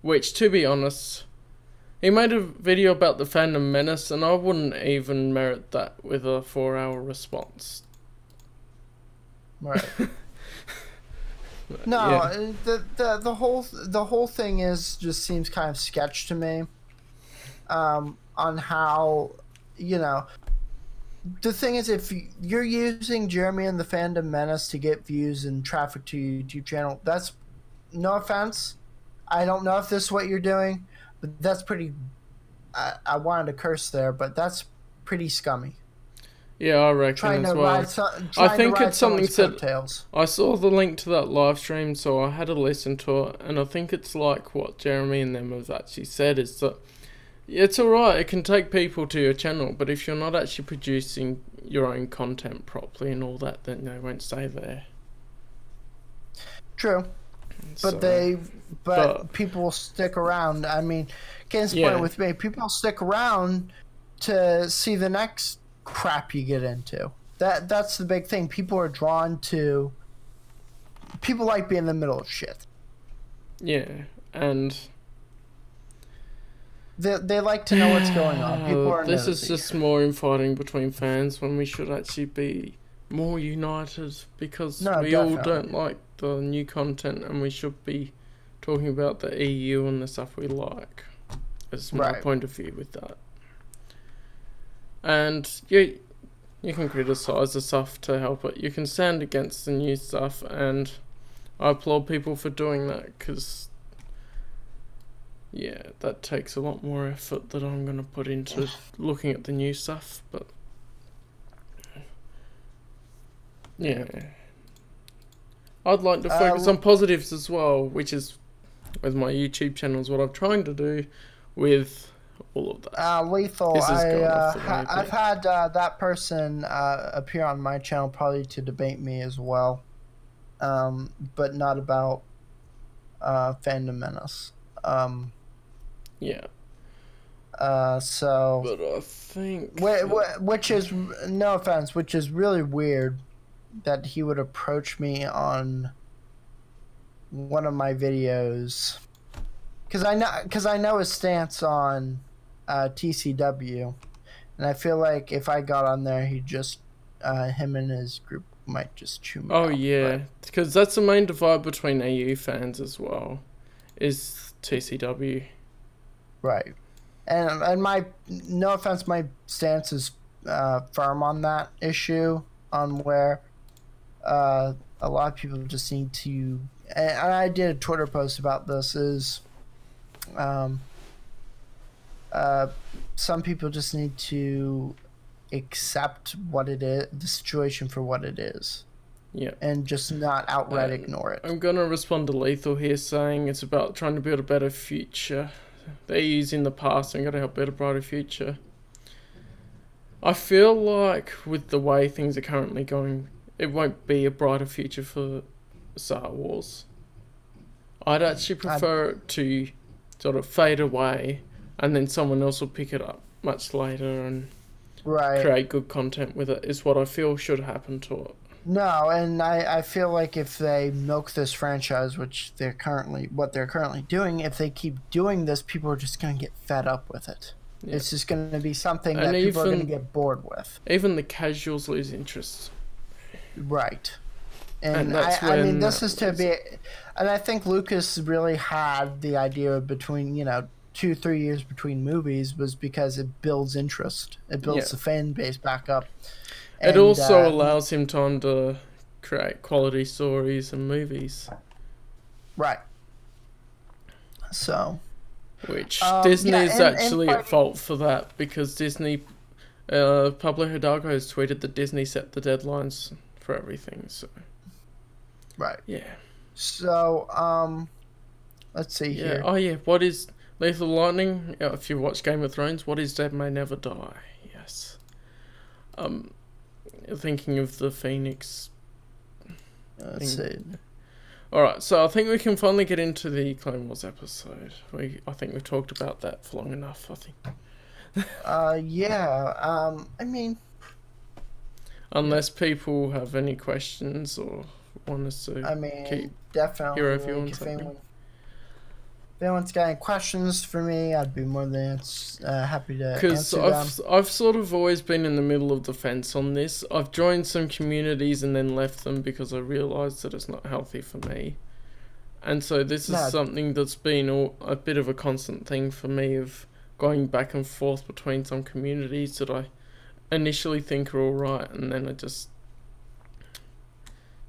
Which, to be honest, he made a video about the Phantom Menace, and I wouldn't even merit that with a 4-hour response. Right. No, yeah. the whole thing just seems kind of sketch to me. On how, you know. The thing is, if you're using Jeremy and the Phantom Menace to get views and traffic to your YouTube channel, that's, no offense, I don't know if this is what you're doing, but that's pretty, I wanted to curse there, but that's pretty scummy. Yeah, I reckon as well. I think it's something said. I saw the link to that live stream, so I had to listen to it, and I think it's like what Jeremy and them have actually said, is that it's alright, it can take people to your channel, but if you're not actually producing your own content properly and all that, then they won't stay there. True. But people will stick around. I mean, case point with me, people will stick around to see the next crap you get into. That's the big thing. People are drawn to, people like being in the middle of shit. Yeah, and They like to know what's going on. People are this is just more infighting between fans when we should actually be more united, because we all don't like the new content, and we should be talking about the EU and the stuff we like. That's my point of view with that. And you can criticise the stuff to help it. You can stand against the new stuff, and I applaud people for doing that, because yeah, that takes a lot more effort that I'm going to put into looking at the new stuff, but yeah. I'd like to focus on positives as well, which is, with my YouTube channel, is what I'm trying to do with all of that. Lethal, I've had that person appear on my channel probably to debate me as well, but not about Phantom Menace. Yeah. So. But I think. Which is, no offense, which is really weird that he would approach me on one of my videos, because I know his stance on TCW, and I feel like if I got on there, he'd just him and his group might just chew me Oh out, yeah, because that's the main divide between EU fans as well, is TCW. Right. And my, no offense, my stance is firm on that issue, on where a lot of people just need to, and I did a Twitter post about this, is some people just need to accept what it is, the situation for what it is. Yeah. And just not outright ignore it. I'm going to respond to Lethal here, saying it's about trying to build a better future. They're using the past and going to help build a brighter future. I feel like with the way things are currently going, it won't be a brighter future for Star Wars. I'd actually prefer it to sort of fade away, and then someone else will pick it up much later and create good content with it, is what I feel should happen to it. No, and I feel like if they milk this franchise, which they're currently doing, if they keep doing this, people are just going to get fed up with it. Yeah. It's just going to be something that people are going to get bored with. Even the casuals lose interest. Right. And I mean, this is to be, and I think Lucas really had the idea between, 2-3 years between movies, was because it builds interest. It builds the fan base back up. It also allows him time to create quality stories and movies. Right. So. Which Disney is actually at fault for that, because Disney, Pablo Hidalgo has tweeted that Disney set the deadlines for everything, so. Right. Yeah. So, let's see here. Oh yeah, what is Lethal Lightning? If you watch Game of Thrones, what is dead may never die. Yes. Thinking of the Phoenix. Let's see. Alright, so I think we can finally get into the Clone Wars episode. I think we've talked about that for long enough, I think. I mean... Unless people have any questions or want us to keep definitely. Hero if you want something. If anyone's got any questions for me, I'd be more than happy to answer them. Because I've sort of always been in the middle of the fence on this. I've joined some communities and then left them because I realised that it's not healthy for me. And so this is something that's been a bit of a constant thing for me, of going back and forth between some communities that I initially think are alright, and then I just...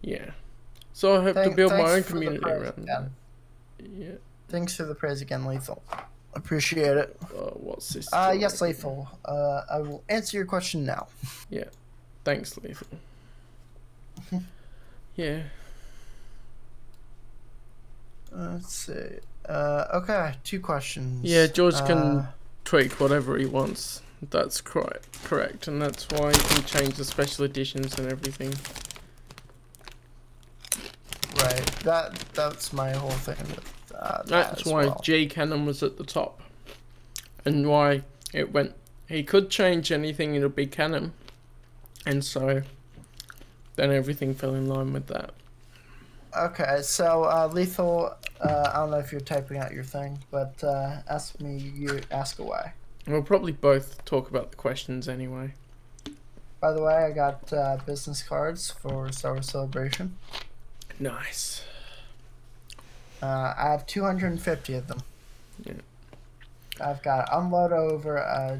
Yeah. So I hope to build my own community around that. Yeah. Thanks for the praise again, Lethal. Appreciate it. What's this? Yes, Lethal. I will answer your question now. Yeah. Thanks, Lethal. Yeah. Let's see. Okay, 2 questions. Yeah, George can tweak whatever he wants. That's correct, and that's why he can change the special editions and everything. Right. That's my whole thing with that's why G Canon was at the top, and why it went. He could change anything; it'll be canon, and so then everything fell in line with that. Okay, so Lethal, I don't know if you're typing out your thing, but ask away. We'll probably both talk about the questions anyway. By the way, I got business cards for Star Wars Celebration. Nice. I have 250 of them. Yeah. I've got to unload over I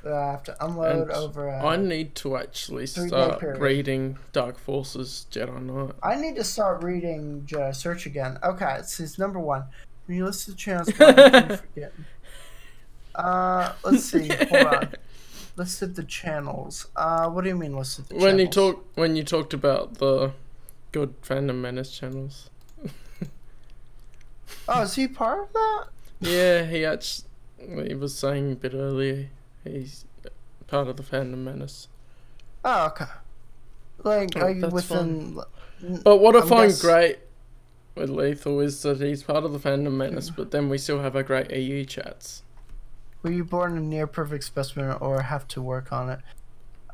have to unload over I need to actually start reading Dark Forces Jedi Knight. I need to start reading Jedi Search again. Okay, this is number 1. When you listen to the channels, let's see. Hold on. Listed the channels. What do you mean listed the channels? When you talked about the good Phantom Menace channels. Oh, is he part of that? Yeah, he was saying a bit earlier he's part of the Phantom Menace. Oh, okay. Like, are you within... But what I find great with Lethal is that he's part of the Phantom Menace, but then we still have our great EU chats. Were you born a near perfect specimen or have to work on it?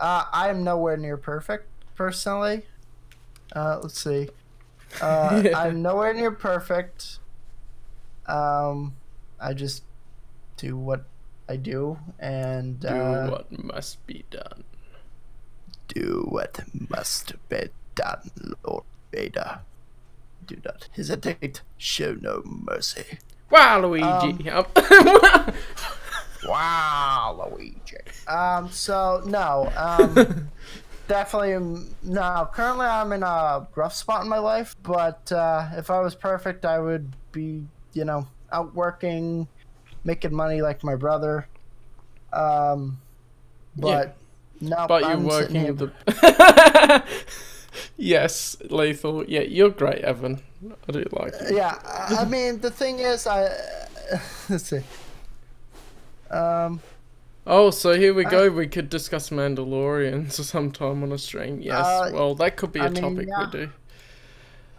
I am nowhere near perfect, personally. Let's see. I'm nowhere near perfect. I just do what I do and do what must be done. Do what must be done, Lord Vader. Do not hesitate. Show no mercy. Wow, Luigi. Wow, Luigi. So no. Definitely no. Currently, I'm in a rough spot in my life. But if I was perfect, I would be, out working, making money like my brother. But no. But you're I'm working the. Yes, Lethal. Yeah, you're great, Evan. I do like you. Yeah, I mean the thing is, let's see. Oh, so here we go. We could discuss Mandalorians sometime on a stream. Yes. Well, that could be a topic we do.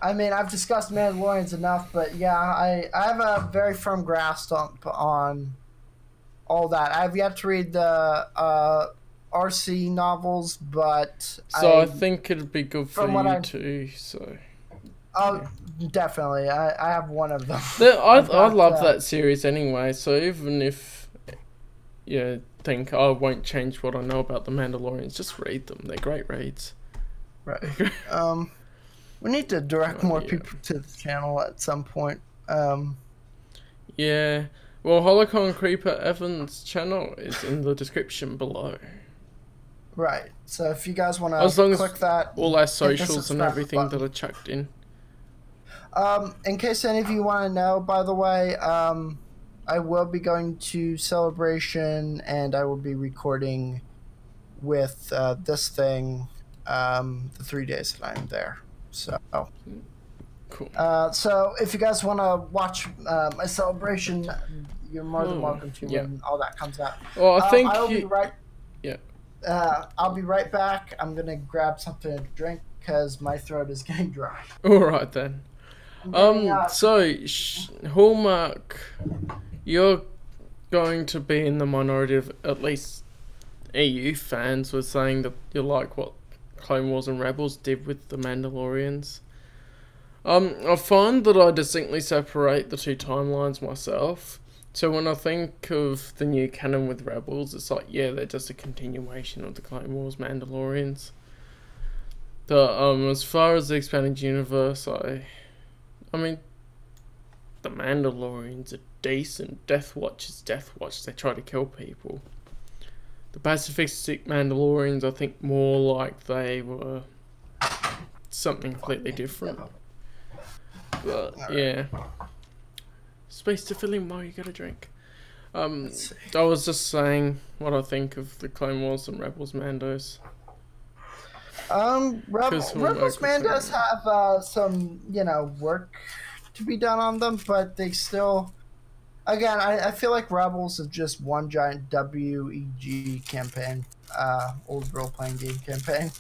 I mean, I've discussed Mandalorians enough, but yeah, I have a very firm grasp on all that. I've yet to read the RC novels, but so I think it'd be good for you too. So. Oh, yeah. Definitely. I have one of them. I love that series anyway. So even if you think I won't change what I know about the Mandalorians, just read them. They're great reads. Right. We need to direct more people to the channel at some point. Yeah. Well, HolocronKeeperEvan's channel is in the description below. Right. So if you guys want to click that, all our socials and everything that are chucked in. In case any of you want to know, by the way, I will be going to Celebration, and I will be recording with this thing the 3 days that I'm there. So, cool. So if you guys want to watch my Celebration, you're more than welcome to when all that comes out. Well, I think I'll be right. Yeah. I'll be right back. I'm gonna grab something to drink because my throat is getting dry. All right then. So Hallmark, you're going to be in the minority of at least EU fans were saying that you like what Clone Wars and Rebels did with the Mandalorians. I find that I distinctly separate the two timelines myself. So when I think of the new canon with Rebels, it's like, yeah, they're just a continuation of the Clone Wars Mandalorians. But as far as the expanded universe, I mean, the Mandalorians are decent. Death Watch is Death Watch. They try to kill people. The pacifistic Mandalorians, I think, more like they were something completely different. But yeah, space to fill in while you get a drink. I was just saying what I think of the Clone Wars and Rebels Mandos. Rebels Mandos have some, work to be done on them, but they still, again, I feel like Rebels is just one giant WEG campaign, old role-playing game campaign.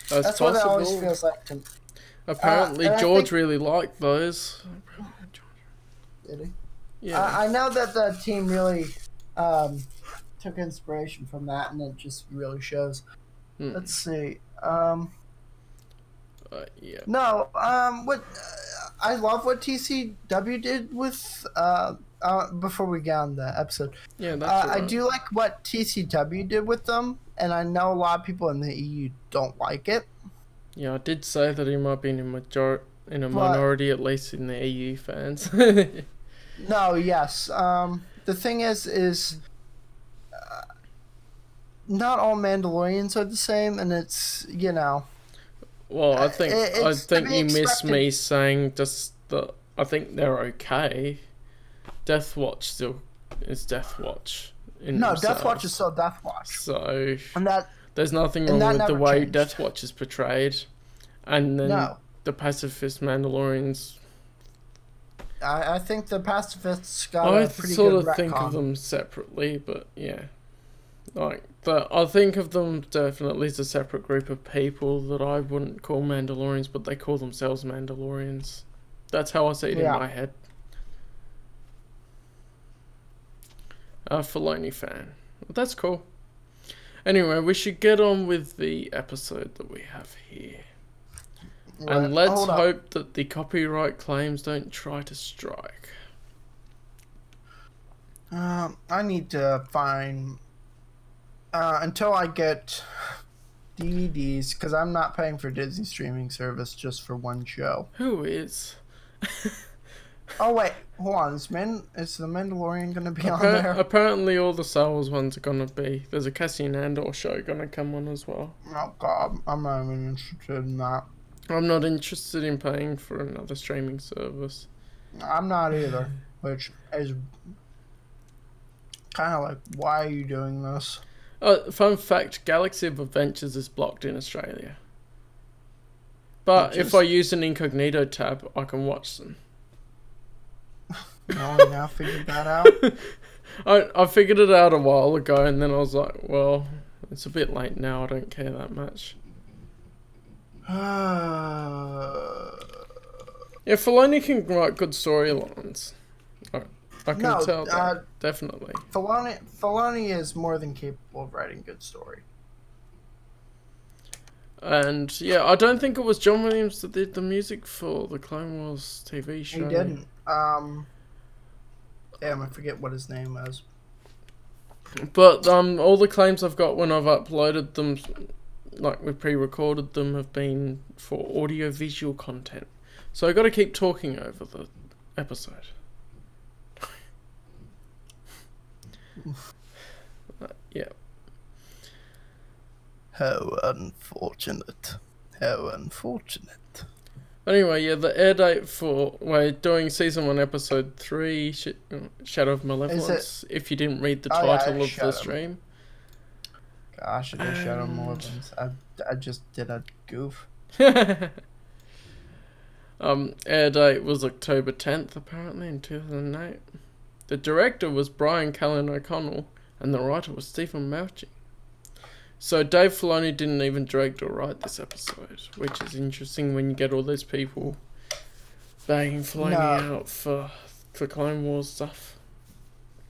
That's what it always feels like to me. Apparently, George really liked those. Did he? Yeah. I know that the team really took inspiration from that, and it just really shows. Let's see. Yeah. No. What I love what TCW did with. Before we get on the episode. Yeah, that's right. I do like what TCW did with them, and I know a lot of people in the EU don't like it. Yeah, I did say that he might be in a minority, at least in the EU fans. No, yes. The thing is not all Mandalorians are the same, and it's Well, I think you missed me saying just that I think they're okay. Death Watch still is Death Watch. Death Watch is still Death Watch. So and that there's nothing wrong with the way changed. Death Watch is portrayed, and then the pacifist Mandalorians. I think the pacifists got a pretty sort good of think of them separately, but yeah, I think of them definitely as a separate group of people that I wouldn't call Mandalorians, but they call themselves Mandalorians. That's how I see it in my head. Filoni fan. Well, that's cool. Anyway, we should get on with the episode that we have here. Right. And let's hope that the copyright claims don't try to strike. I need to find... until I get DVDs, because I'm not paying for Disney streaming service just for one show. Who is? Oh wait, hold on. Is the Mandalorian gonna be on there? Apparently, all the Star Wars ones are gonna be. There's a Cassian Andor show gonna come on as well. Oh god, I'm not even interested in that. I'm not interested in paying for another streaming service. I'm not either, which is kind of like, why are you doing this? Fun fact, Galaxy of Adventures is blocked in Australia. But if I use an incognito tab, I can watch them. No, you now figured that out? I figured it out a while ago, and then I was like, well, it's a bit late now, I don't care that much. Yeah, Filoni can write good storylines. I can tell that, definitely. Filoni is more than capable of writing good story. And yeah, I don't think it was John Williams that did the music for the Clone Wars TV show. He didn't. Damn, I forget what his name is. But all the claims I've got when I've uploaded them, like we pre-recorded them, have been for audio-visual content. So I got to keep talking over the episode. Yeah. How unfortunate. How unfortunate. Anyway, yeah, the air date for... We're doing Season 1, Episode 3, Shadow of Malevolence, if you didn't read the title of the stream. Gosh, it is Shadow of Malevolence. I just did a goof. Air date was October 10th, apparently, in 2008. The director was Brian Callan O'Connell, and the writer was Stephen Mouchy. So Dave Filoni didn't even direct or write this episode, which is interesting when you get all those people banging Filoni out for Clone Wars stuff.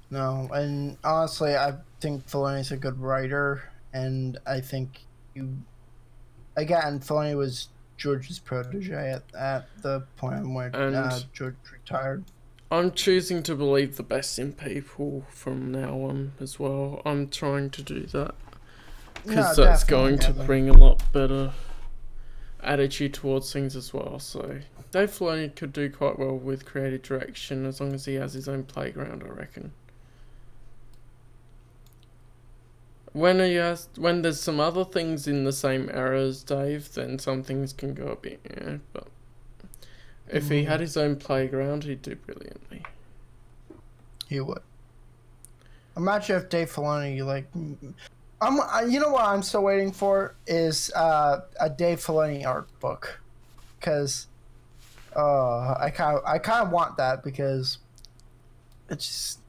No, and honestly, I think Filoni's a good writer, and I think Filoni was George's protege at the point where George retired. I'm choosing to believe the best in people from now on as well. I'm trying to do that. Because that's going to bring a lot better attitude towards things as well. So Dave Filoni could do quite well with creative direction as long as he has his own playground, I reckon. When there's some other things in the same era as Dave, then some things can go a bit, yeah. But if he had his own playground, he'd do brilliantly. He would. Imagine if Dave Filoni, you know what I'm still waiting for is a Dave Filoni art book, because I kind of want that, because it's just,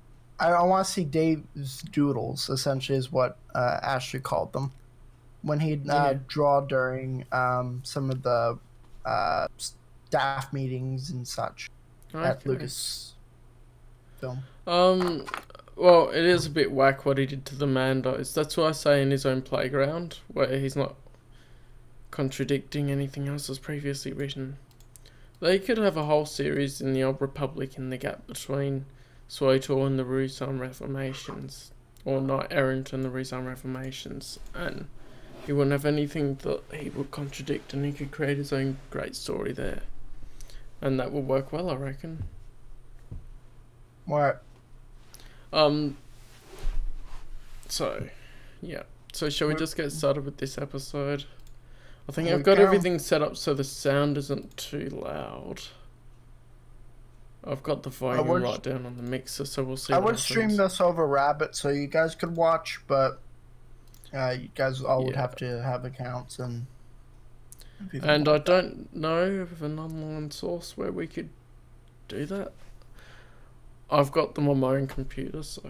I want to see Dave's doodles, essentially, is what Ashley called them, when he'd draw during some of the staff meetings and such at Lucasfilm. Well, it is a bit whack what he did to the Mandos. That's why I say in his own playground, where he's not contradicting anything else that's previously written. They could have a whole series in the Old Republic in the gap between SWTOR and the Rusan Reformations, or Knight Errant and the Rusan Reformations, and he wouldn't have anything that he would contradict, and he could create his own great story there. And that would work well, I reckon. What? So, yeah. So shall we just get started with this episode? I think I've got everything set up so the sound isn't too loud. I've got the volume right down on the mixer, so we'll see. I would stream this over Rabbit so you guys could watch, but you guys all would have to have accounts and I don't know of an online source where we could do that. I've got them on my own computer, so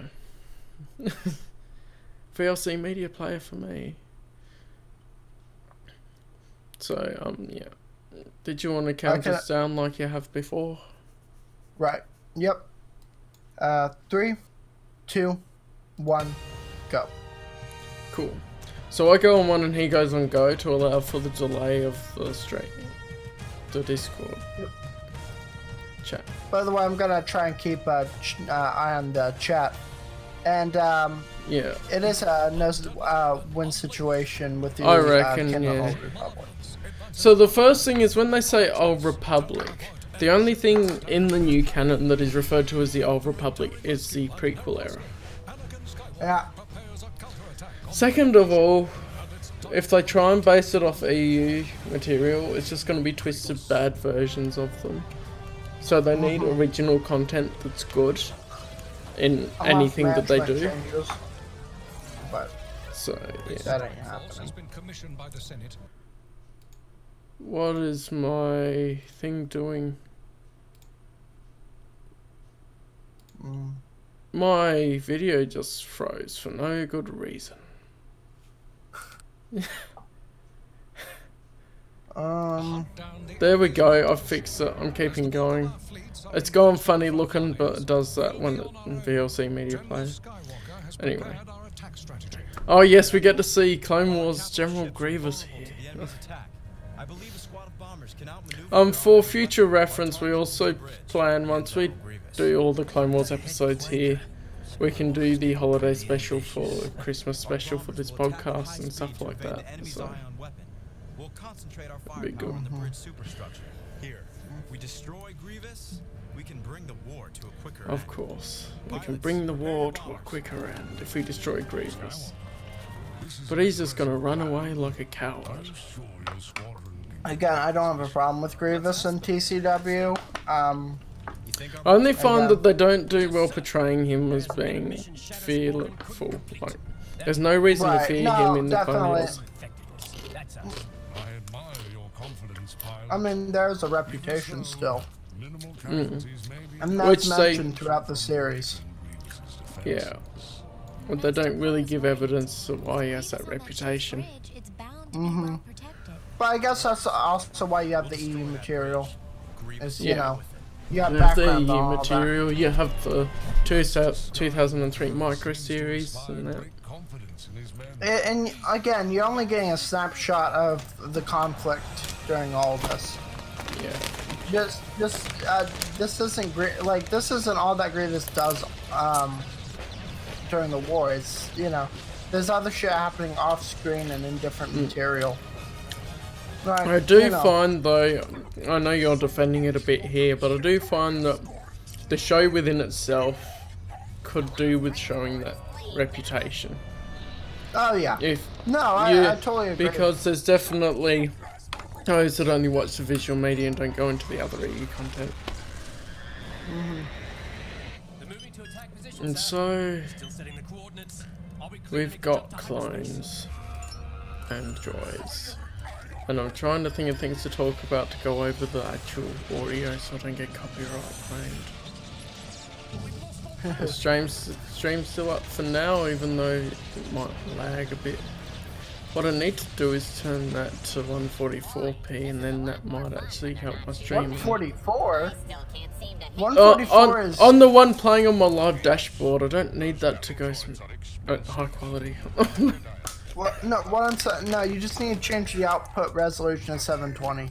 VLC Media Player for me. So yeah. Did you want to count us down like you have before? Right. Yep. 3, 2, 1, go. Cool. So I go on 1 and he goes on go to allow for the delay of the stream, the Discord chat. By the way, I'm gonna try and keep eye on the chat And yeah, it is a no-win situation with the I reckon, Ken yeah. Old Republic. So the first thing is when they say Old Republic, the only thing in the new canon that is referred to as the Old Republic is the prequel era. Yeah. Second of all, if they try and base it off EU material, it's just going to be twisted bad versions of them. So they need original content that's good in anything that they do. Changes, but so, yeah. That ain't happening. What is my thing doing? My video just froze for no good reason. There we go, I've fixed it. I'm keeping going. It's gone funny looking, but it does that when in VLC media player. Anyway. Oh yes, we get to see Clone Wars General Grievous here. For future reference, we also plan, once we do all the Clone Wars episodes here, we can do the holiday special for Christmas special for this podcast and stuff like that. So it'd be good. Of course, we can bring the war to a quicker end if we destroy Grievous. But he's just gonna run away like a coward. Again, I don't have a problem with Grievous in TCW. I only find that they don't do well portraying him as being fearful. Like, there's no reason to fear him in the Clone Wars. I mean, there's a reputation still. And that's mentioned throughout the series. Yeah. But they don't really give evidence of why he has that reputation. But I guess that's also why you have the EU material. Is, you know, you have the background EU on material, that. you have the 2003 micro series and that. And again, you're only getting a snapshot of the conflict during all of this. Yeah. This isn't great. Like, this isn't all that Grievous does during the war. It's, you know, there's other shit happening off screen and in different material. Like, I do find though, I know you're defending it a bit here, but I do find that the show within itself could do with showing that reputation. Oh yeah. I totally agree. Because there's definitely those that only watch the visual media and don't go into the other EU content. And so we've got clones and droids. And I'm trying to think of things to talk about to go over the actual audio so I don't get copyright claimed. The stream's still up for now, even though it might lag a bit. What I need to do is turn that to 144p, and then that might actually help my stream. 144? 144 is... On the one playing on my live dashboard, I don't need that to go high quality. Well, no, what I'm saying, no, you just need to change the output resolution to 720.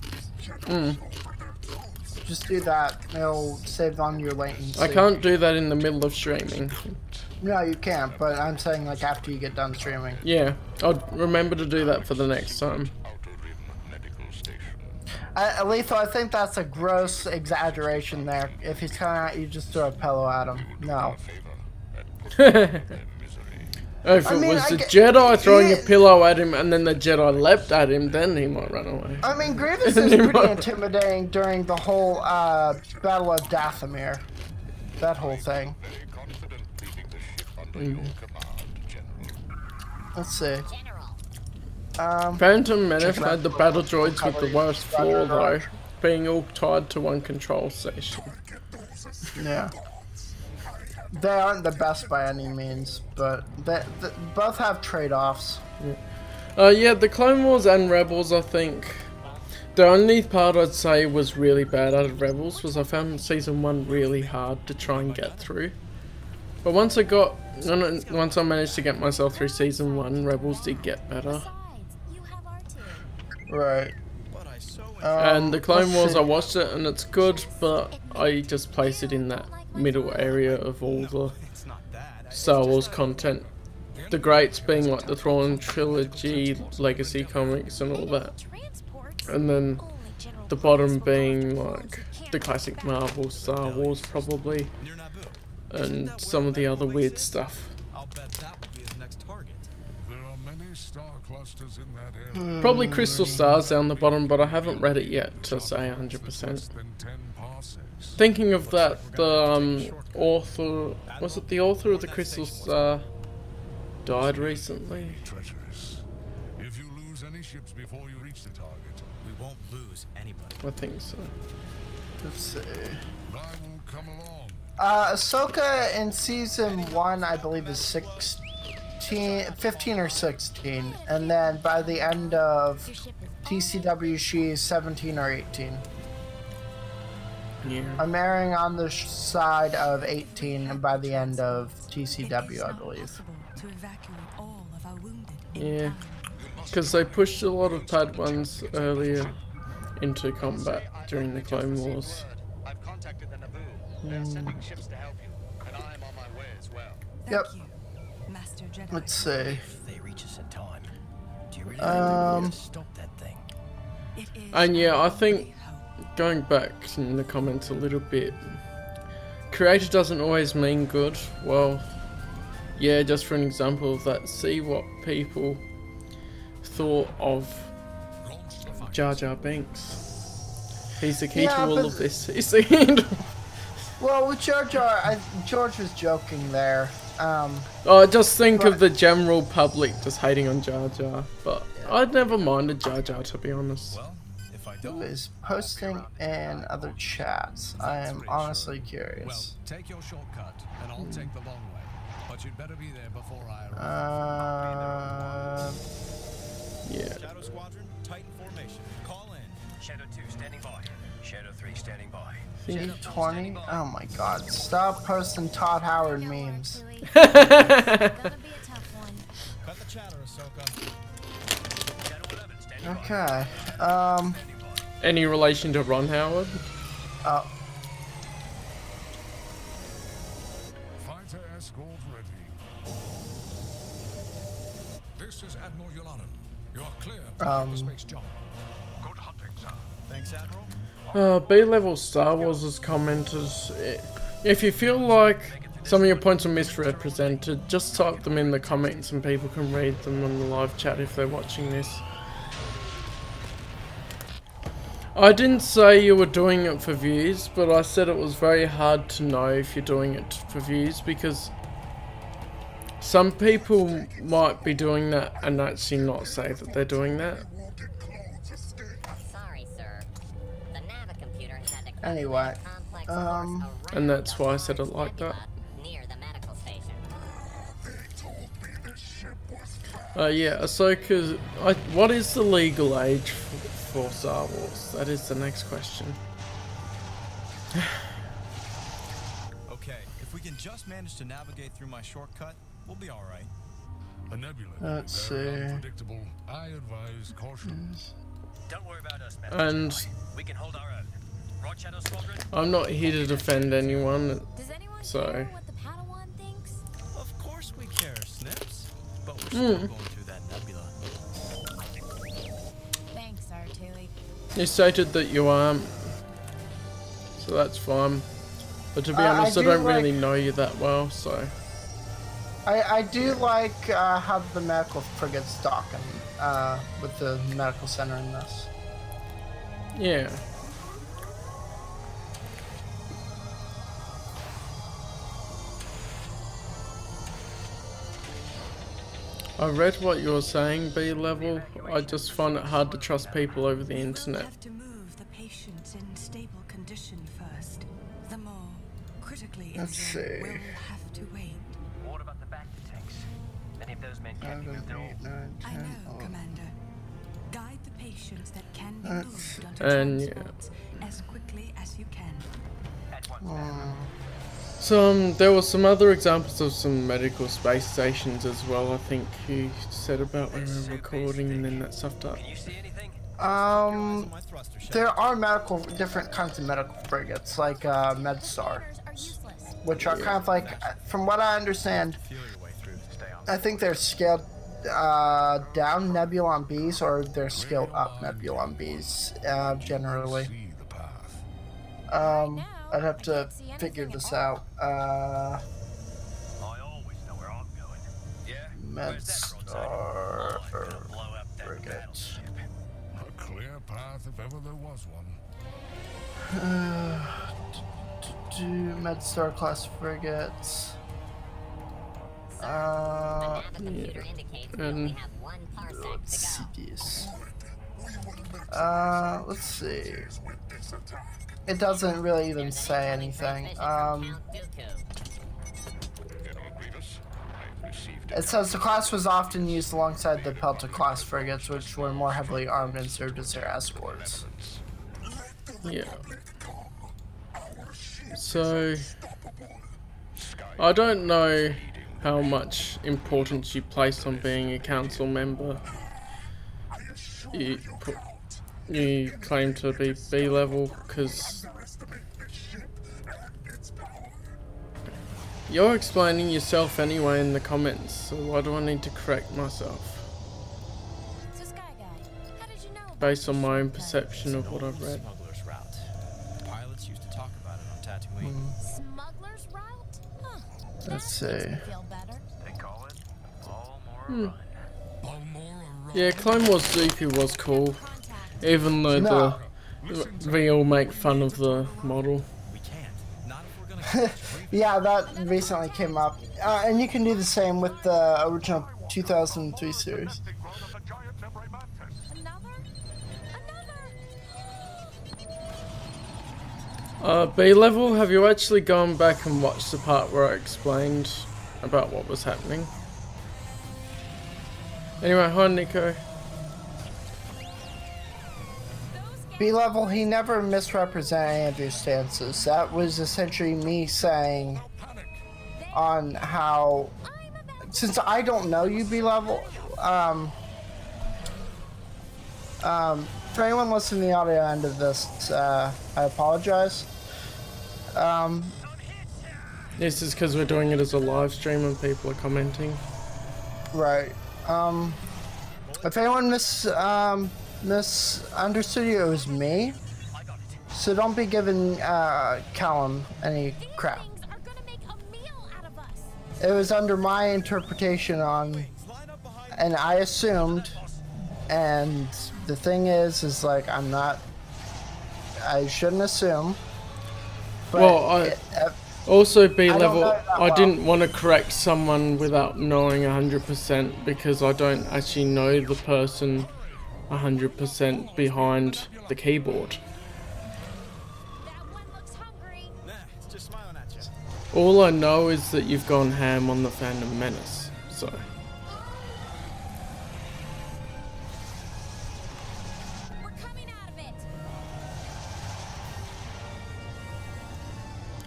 Just do that. It'll save on your latency. I can't do that in the middle of streaming. No, you can't, but I'm saying like after you get done streaming. Yeah, I'll remember to do that for the next time. Lethal, I think that's a gross exaggeration there. If he's coming at you, just throw a pillow at him. No. If it was the Jedi throwing a pillow at him and then the Jedi leapt at him, then he might run away. I mean, Grievous is pretty intimidating during the whole Battle of Dathomir. That whole thing. Let's see. Phantom Menace had the battle droids with the worst flaw though, being all tied to one control station. Yeah. They aren't the best by any means, but they both have trade-offs. Yeah, the Clone Wars and Rebels, I think. The only part I'd say was really bad out of Rebels was I found Season 1 really hard to try and get through. But once I managed to get myself through Season 1, Rebels did get better. Right. And the Clone Wars, I watched it and it's good, but I just place it in that middle area of all the Star Wars content. The greats being like the Thrawn trilogy, legacy comics and all that. And then the bottom being like the classic Marvel, Star Wars probably. And some of the other weird stuff. Probably Crystal Stars down the bottom, but I haven't read it yet to say 100%. Thinking of that, the author, was it the author of the Crystal Star, died recently? If you lose any ships before you reach the target, we won't lose anybody. I think so. Let's see. I will come along. Ahsoka in season 1, I believe, is 15 or 16, and then by the end of TCW, she's 17 or 18. Yeah. I'm erring on the side of 18, and by the end of TCW, I believe. Yeah, because they pushed a lot of Padawans earlier into combat during the Clone Wars. I've contacted the Naboo. They're sending ships to help you, and I'm on my way as well. Yep. Let's see. If they reach us in time, do you really think we're going to stop that thing? And yeah, I think, going back in the comments a little bit, creator doesn't always mean good. Well, yeah, just for an example of that, see what people thought of Jar Jar Binks. He's the key to all of this. He's the end. Well, with Jar Jar, George was joking there. Oh, just think of the general public just hating on Jar Jar, but I'd never minded Jar Jar, to be honest. Well, if I Who don't, is posting in other chats? I am honestly curious. well, take your shortcut, and I'll take the long way. But you'd better be there before I arrive. Yeah. Shadow Squadron, Titan formation. Call in. Shadow 2 standing by. Shadow 3 standing by. C20? Oh my god. Stop posting Todd Howard memes. Cut the chatter, Ahsoka. Shadow 11 standing by. Okay. Any relation to Ron Howard? Oh. Fighter escort ready. This is Admiral Yulanen. You are clear for the space job. Good hunting, sir. Thanks, Admiral. B-level Star Wars has commented, if you feel like some of your points are misrepresented, just type them in the comments and people can read them on the live chat if they're watching this. I didn't say you were doing it for views, but I said it was very hard to know if you're doing it for views, because some people might be doing that and actually not say that they're doing that. Anyway. And that's why I said it like that. Yeah, Ahsoka. What is the legal age for Star Wars? That is the next question. Okay, if we can just manage to navigate through my shortcut, we'll be all right. A nebula. Let's see. Unpredictable. I advise caution. Don't worry about us, man. And we can hold our own. Right, Shadow Squadron? I'm not here to defend anyone, so. What the Padawan thinks? Of course we care, Snips. But we're still going through that nebula. Thanks, R2. You stated that you aren't, so that's fine. But to be honest, I don't really know you that well, so. I do like how the medical frigate's docking with the medical center in this. Yeah. I read what you were saying, B-level. I just find it hard to trust people over the internet. Have to move the patients in stable condition first. The more critically injured will have to wait. What about the bacta tanks? Many of those men can't be moved at all. I know, Commander. Guide the patients that can be moved onto And transports as quickly as you can. At once, So there were some other examples of some medical space stations as well. I think you said about when we were recording, and then that stuffed up. can you see anything? There are different kinds of medical frigates, like MedStar. Are useless. which are kind of like, from what I understand, I think they're scaled down Nebulon Bs, or they're scaled up Nebulon Bs, generally. I'd have to figure this out. Medstar frigate. A clear path if ever there was one. Medstar class frigates. And let's see these. Let's see. It doesn't really even say anything. It says the class was often used alongside the Pelta class frigates, which were more heavily armed and served as their escorts. Yeah. So, I don't know how much importance you place on being a council member. You claim to be B level because you're explaining yourself anyway in the comments, so why do I need to correct myself? So Sky Guy, how did you know about Based on my own perception of what I've read. Smuggler's route. Pilots used to talk about it on Tatooine. Smuggler's route? Huh. Let's That makes see. me feel better. They call it Balmora Run. Yeah, Clone Wars DP was cool, even though No. we all make fun of the model. We can't. Not if we're gonna. Yeah, that recently came up. And you can do the same with the original 2003 series. B level, have you actually gone back and watched the part where I explained about what was happening? Anyway, hi Nico. B level, he never misrepresented any of your stances. That was essentially me saying on how, since I don't know you, B level, for anyone listening to the audio end of this, I apologize. This is because we're doing it as a live stream and people are commenting. Right. If anyone misunderstood you, it was me. So don't be giving Callum any crap. It was under my interpretation on, and I assumed, and the thing is like, I shouldn't assume. But Well, also B I don't level, know that I well. didn't want to correct someone without knowing 100% because I don't actually know the person 100% behind the keyboard. That one looks hungry. Nah, it's just smiling at you. All I know is that you've gone ham on the Phantom Menace, so. We're coming out of it.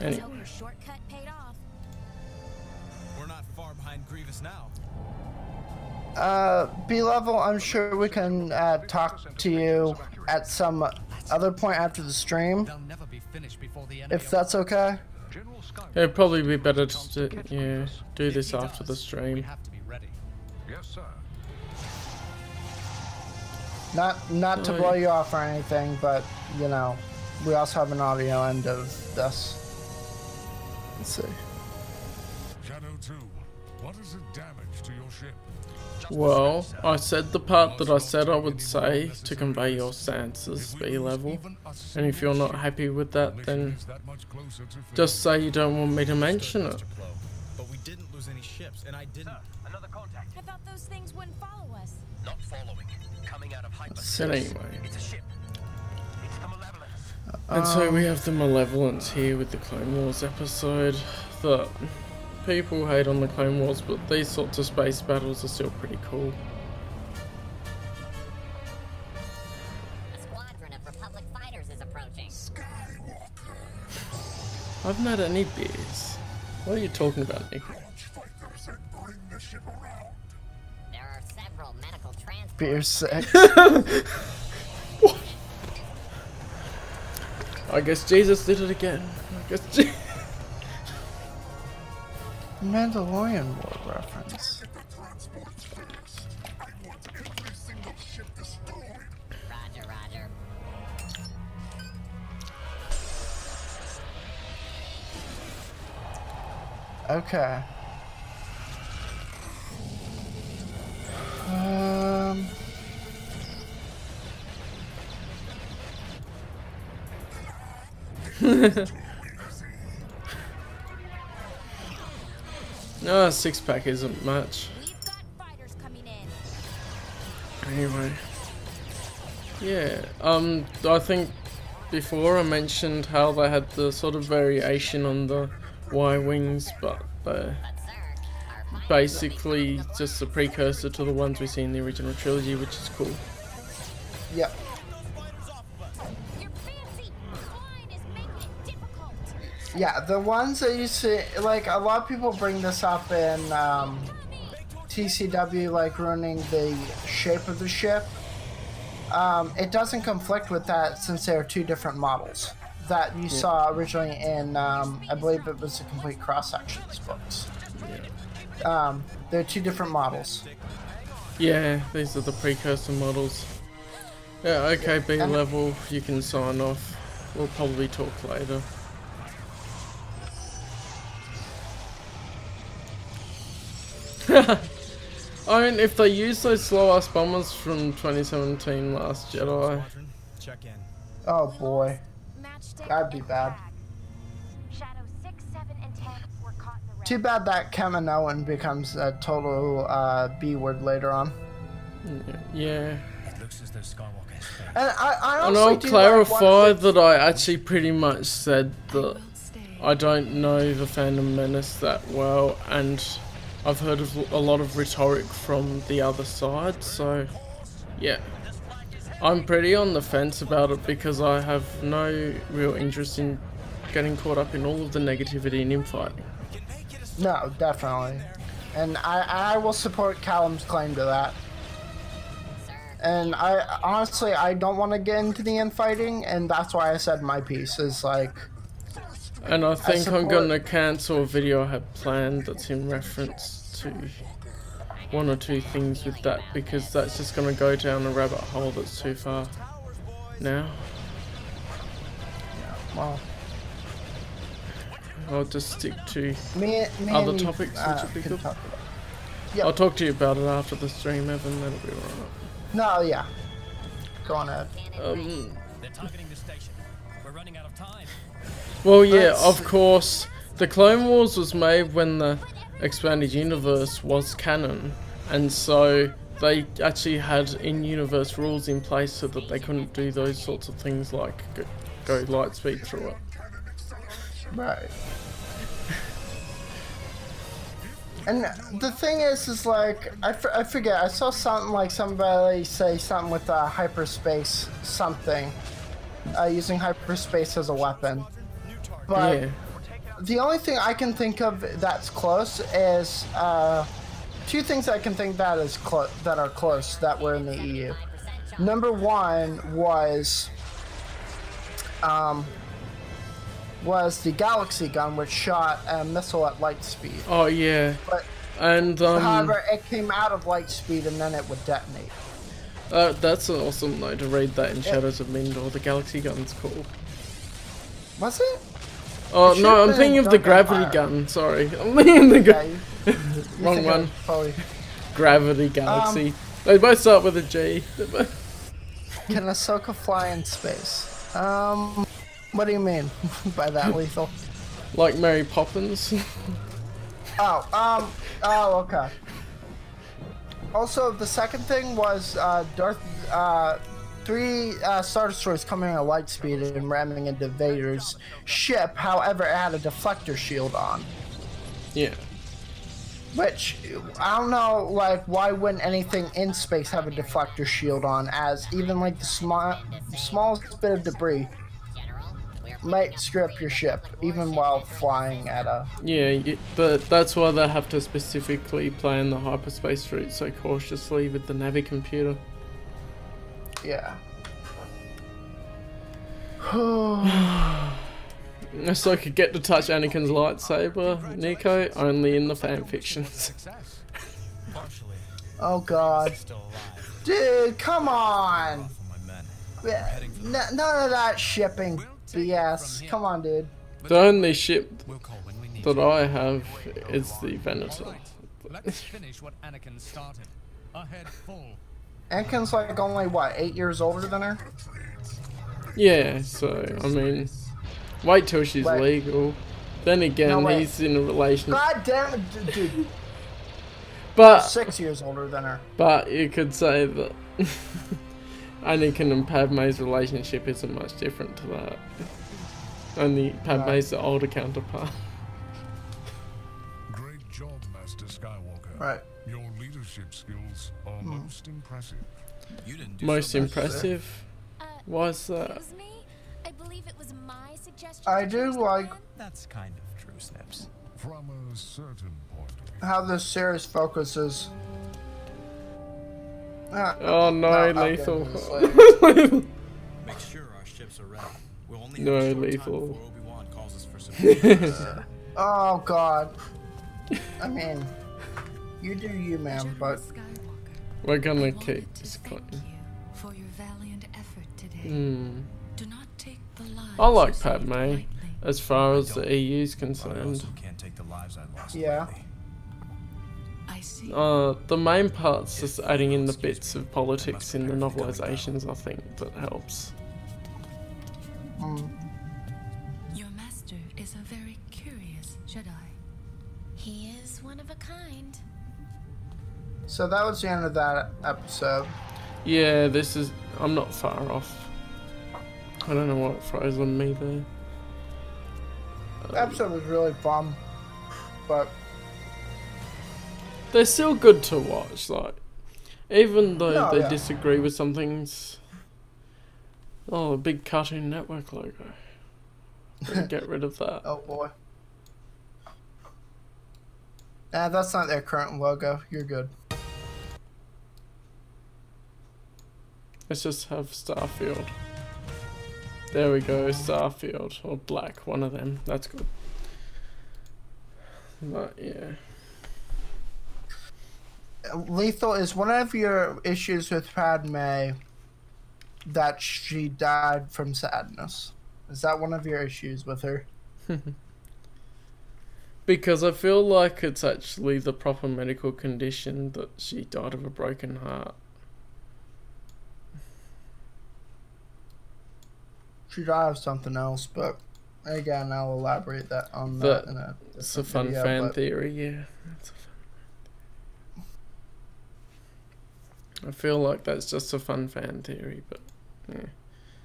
Anyway. So your shortcut paid off. We're not far behind Grievous now. B level, I'm sure we can talk to you at some other point after the stream, They'll never be finished before the enemy. if that's okay. It'd probably be better to do this after the We stream. have to be ready. Yes, sir. Not to blow you off or anything, but you know, we also have an audio end of this. Let's see. Shadow 2, what is the damage to your ship? Well, I said the part that I said I would say to convey your stance as B level, and if you're not happy with that, then Is that much closer to just say you don't want me to mention it. Mr. Plo. But we didn't lose any ships, and I didn't. Another contact. I thought those things wouldn't follow us. Not following. Coming out of hyper. But anyway, It's a ship. It's the Malevolence. and so we have the Malevolence here with the Clone Wars episode that people hate on the Clone Wars, but these sorts of space battles are still pretty cool. A squadron of Republic fighters is approaching. I haven't had any beers. What are you talking about, Nick? There are several medical transports. Beer sick. I guess Jesus did it again. I guess Mandalorian War reference. Roger, roger. Okay. No, 6-pack isn't much. We've got fighters coming in. Anyway. Yeah, I think before I mentioned how they had the sort of variation on the Y-wings, but they're basically just a precursor to the ones we see in the original trilogy, which is cool. Yep. Your fancy flying is making it difficult. Yeah, the ones that you see, like, a lot of people bring this up in TCW, like, ruining the shape of the ship. It doesn't conflict with that since there are two different models that you saw originally in, I believe it was the Complete Cross-Sections books. They're two different models. Yeah, these are the precursor models. Yeah, okay, B level, you can sign off. We'll probably talk later. I mean, if they use those slow-ass bombers from 2017 Last Jedi... Check in. Oh boy. Matchstick That'd be and bad. flag. Shadow 6, 7, and 10 were caught in the red. Too bad that Kaminoan becomes a total B word later on. Yeah. It looks as though Skywalker's face. And I And honestly I'll do clarify like that I actually pretty much said that I don't know the Phantom Menace that well, and I've heard of a lot of rhetoric from the other side, so yeah. I'm pretty on the fence about it because I have no real interest in getting caught up in all of the negativity and infighting. No, definitely. And I will support Callum's claim to that. And I honestly, I don't want to get into the infighting, and that's why I said my piece is like... And I think I'm support- gonna cancel a video I had planned that's in reference to one or two things with that, because that's just gonna go down a rabbit hole that's too far now. Well, I'll just stick to me other and you, topics which would be can good. talk about. Yep. I'll talk to you about it after the stream, Evan, that'll be alright. No, yeah. Go on ahead. They're targeting the station. We're running out of time. Well, yeah, Let's of see. course, the Clone Wars was made when the expanded universe was canon, and so they actually had in-universe rules in place so that they couldn't do those sorts of things like go light speed through it. Right. And the thing is like, I forget, I saw something like somebody say something with hyperspace something, using hyperspace as a weapon. But Yeah. the only thing I can think of that's close is, two things I can think that is that are close that were in the EU. Number one was the Galaxy gun, which shot a missile at light speed. Oh, yeah. But And, however, it came out of light speed and then it would detonate. that's awesome though, to read that in Shadows of Mindor. The Galaxy gun's cool. Was it? Oh, It no, should've I'm been thinking of the Dark gravity Empire. gun, sorry. I'm thinking the Yeah, you wrong think one. of Probably. Gravity Galaxy. They both start with a G. Can Ahsoka fly in space? What do you mean by that, Lethal? Like Mary Poppins. Oh, okay. Also, the second thing was three Star Destroyers coming at light speed and ramming into Vader's ship. However, it had a deflector shield on. Yeah. Which, I don't know, like, why wouldn't anything in space have a deflector shield on, as even, like, the smallest bit of debris might screw up your ship, even while flying at a... Yeah, but that's why they have to specifically plan the hyperspace route so cautiously with the Navi computer. Yeah. So I could get to touch Anakin's lightsaber, Nico, only in the fan fictions. Success. Partially. Oh god. Still alive. Dude, come on! Off of my men. Yeah, Heading for the- none of that shipping BS. Come on, dude. The only ship We'll call when we need that you. I have is the Venator. Alright, let's finish what Anakin started. Ahead full. Anakin's like only, what, 8 years older than her? Yeah, so, I mean, wait till she's Wait. legal. Then again, No, wait. he's in a relationship. God damn it, dude. But 6 years older than her. But you could say that Anakin and Padme's relationship isn't much different to that. Only Padme's the older counterpart. Great job, Master Skywalker. Right. Your leadership skills are most impressive. You didn't do Most so bad. impressive? Why is that? Excuse me? I believe it was my suggestion. I to do change the like- plan. That's kind of true, Snips. From a certain point of view. How this series focuses. Oh no, I'll get lethal. into this later. Make sure our ships are ready. We'll only No, have a short lethal. time before Obi-Wan calls us for some. Oh god. I mean, you do you, man, General but Skywalker, We're I gonna wanted keep to this thank going. you for your valiant effort today. Do not take the lives I like you saved Padme, lightly. as far as the EU's But I concerned. also can't take the lives I lost. Yeah. lately. I see. The main part's just adding in the bits of politics in the novelizations, I think, that helps. Your master is a very curious Jedi. He is one of a kind. so that was the end of that episode. Yeah, this is... I'm not far off. I don't know what froze on me there. The episode was really fun, but They're still good to watch, like... Even though No, they yeah. disagree with some things... Oh, a big Cartoon Network logo. Get rid of that. oh boy. Nah, that's not their current logo. You're good. Let's just have Starfield. There we go, Starfield. Or Black, one of them. That's good. But, yeah. Lethal, is one of your issues with Padme that she died from sadness? Is that one of your issues with her? Because I feel like it's actually the proper medical condition that she died of a broken heart. She died of something else, but again, I'll elaborate that on that in a It's a different fun video, fan but- theory, yeah. It's a fun I feel like that's just a fun fan theory, but yeah.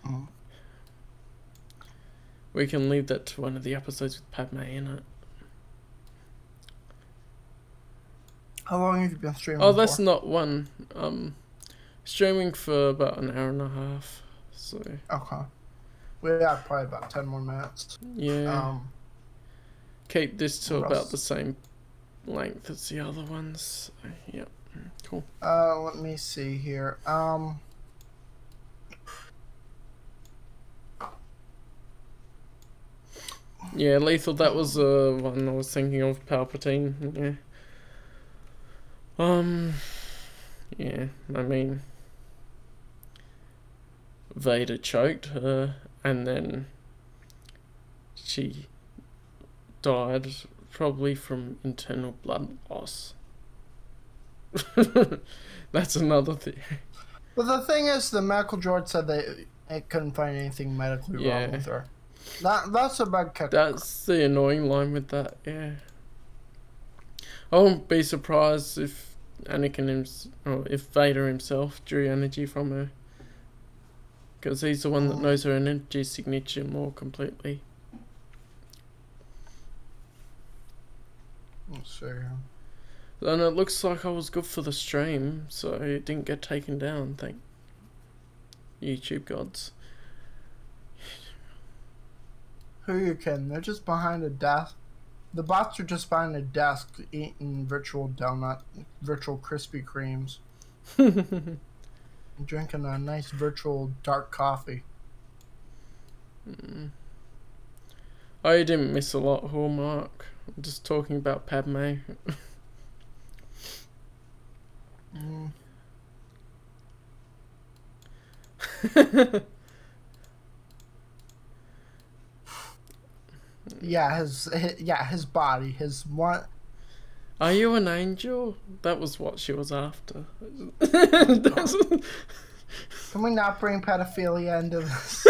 Mhm. We can leave that to one of the episodes with Padme in it. How long have you been streaming? Oh, that's for? not one. Streaming for about an hour and a half. So Okay. We have probably about 10 more minutes. yeah, keep this to what about else? the same length as the other ones. So, yep, cool. Let me see here. Yeah, Lethal. That was one I was thinking of. Palpatine. Yeah. Yeah. I mean, Vader choked her, and then she died probably from internal blood loss. That's another thing. But the thing is, the medical droid said it couldn't find anything medically Yeah. wrong with her. That's a big kick. That's the annoying line with that, yeah. I wouldn't be surprised if if Vader himself drew energy from her. Because he's the one that knows her energy signature more completely. Let's see here. And it looks like I was good for the stream, so it didn't get taken down, thank YouTube gods. Who are you kidding? They're just behind a desk. The bots are just behind a desk eating virtual Krispy Kremes. Drinking a nice virtual dark coffee. Oh, you didn't miss a lot, Hallmark. I'm just talking about Padme. Yeah, his body, his one. Are you an angel? That was what she was after. Can we not bring pedophilia into this?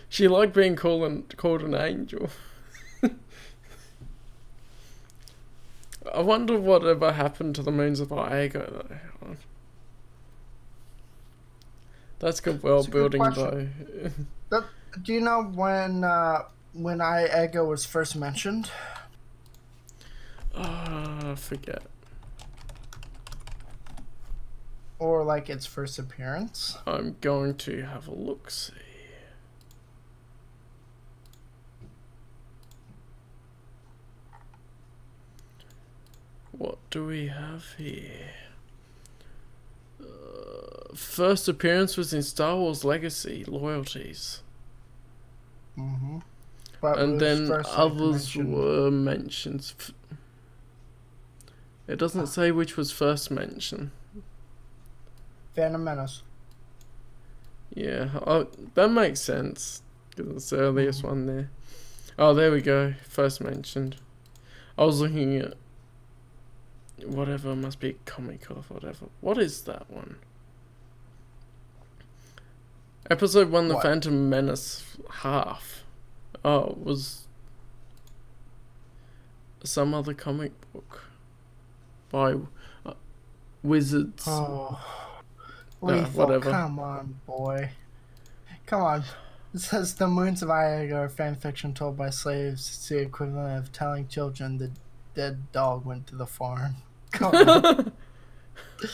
She liked being called an angel. I wonder whatever happened to the moons of Iago though. That's good world building though. Do you know when Iago was first mentioned? I forget. Or like its first appearance? I'm going to have a look-see. What do we have here? First appearance was in Star Wars Legacy, Loyalties. Mm-hmm. And then others were mentioned. It doesn't say which was first mentioned. Phantom Menace. Yeah, that makes sense. Because it's the earliest one there. Oh, there we go. First mentioned. I was looking at whatever, must be a comic or whatever. What is that one? Episode 1, The Phantom Menace, half. Oh, it was some other comic book by Wizards. Oh, whatever. Come on, boy. Come on. It says the moons of Iago are fan fiction told by slaves. It's the equivalent of telling children the dead dog went to the farm. Come on.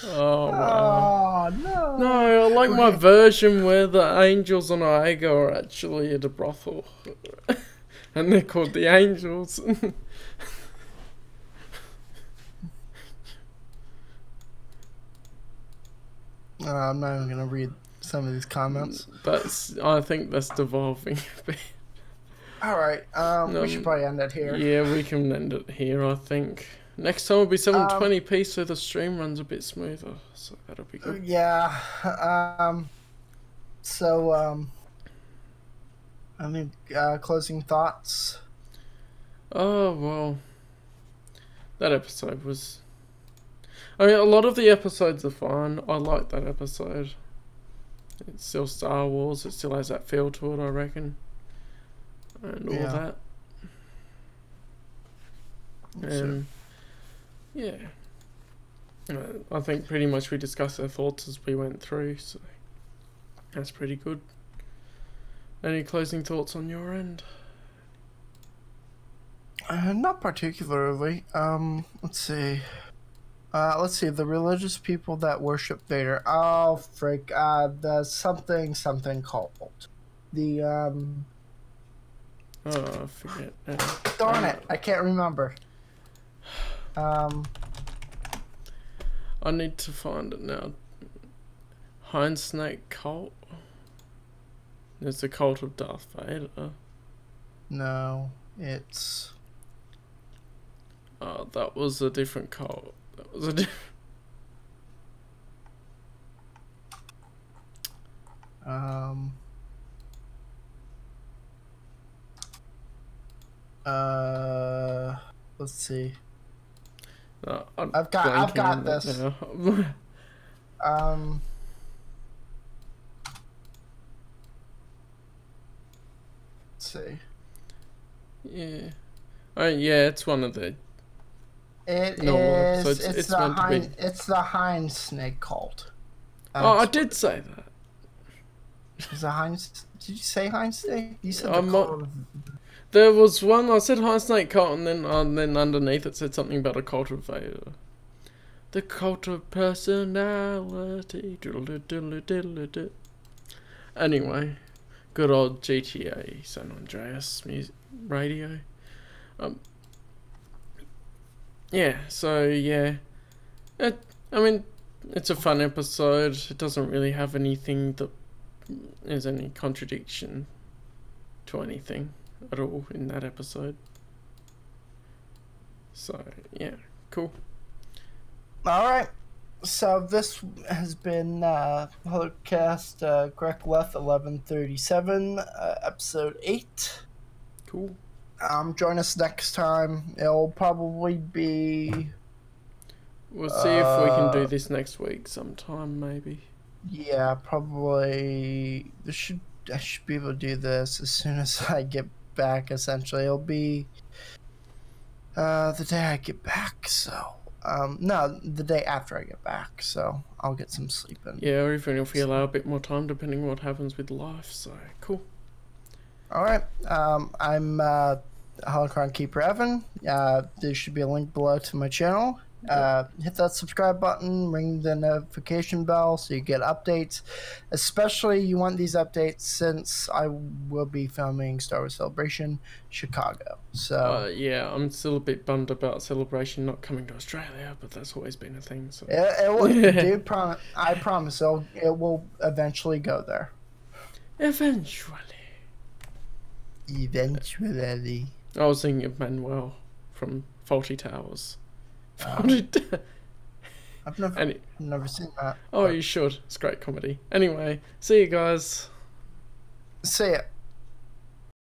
Oh, wow. Oh, no. No, I like my version where the angels on Iago are actually at a brothel. And they're called the Angels. I'm not even going to read some of these comments. I think that's devolving a bit. Alright, we should probably end it here. Yeah, we can end it here, I think. Next time will be 720p, so the stream runs a bit smoother. So that'll be good. Yeah. Any closing thoughts? Oh, well. That episode was... I mean, a lot of the episodes are fine. I like that episode. It's still Star Wars. It still has that feel to it, I reckon. And all that. And... yeah. I think pretty much we discussed our thoughts as we went through, so that's pretty good. Any closing thoughts on your end? Not particularly. Let's see. The religious people that worship Vader. Oh, frick. The something cult. The, oh, I forget. Darn it. I can't remember. I need to find it now. Hindsnake cult? There's the cult of Darth Vader. No, it's... Oh, that was a different cult. That was a different... Let's see. I've got this. Let's see. Yeah. Oh, yeah, it's one of the... It's the Hind Snake cult. I did say that. Is the Did you say Hind Snake? You said there was one, I said Hind Snake cult, and then underneath it said something about a cult of Vader. The cult of personality. Anyway, good old GTA San Andreas music radio. Yeah, so yeah. I mean, it's a fun episode. It doesn't really have anything that is any contradiction to anything. at all in that episode. So, yeah, cool. Alright, so this has been Holocast Grek Leth 1137, episode 8. Cool. Join us next time. It'll probably be... We'll see if we can do this next week sometime, maybe. Yeah, probably... I should be able to do this as soon as I get back, essentially. It'll be the day I get back, so... no, the day after I get back, so I'll get some sleep in. Yeah, or even if we allow a bit more time, depending on what happens with life, so cool. Alright, I'm HolocronKeeperEvan. There should be a link below to my channel. Hit that subscribe button, ring the notification bell so you get updates. Especially you want these updates since I will be filming Star Wars Celebration Chicago. So yeah, I'm still a bit bummed about Celebration not coming to Australia, but that's always been a thing. So it will, I promise it will eventually go there. Eventually. I was thinking of Manuel from Faulty Towers. I've never seen that. Oh, you should. It's great comedy. Anyway, see you guys. See ya.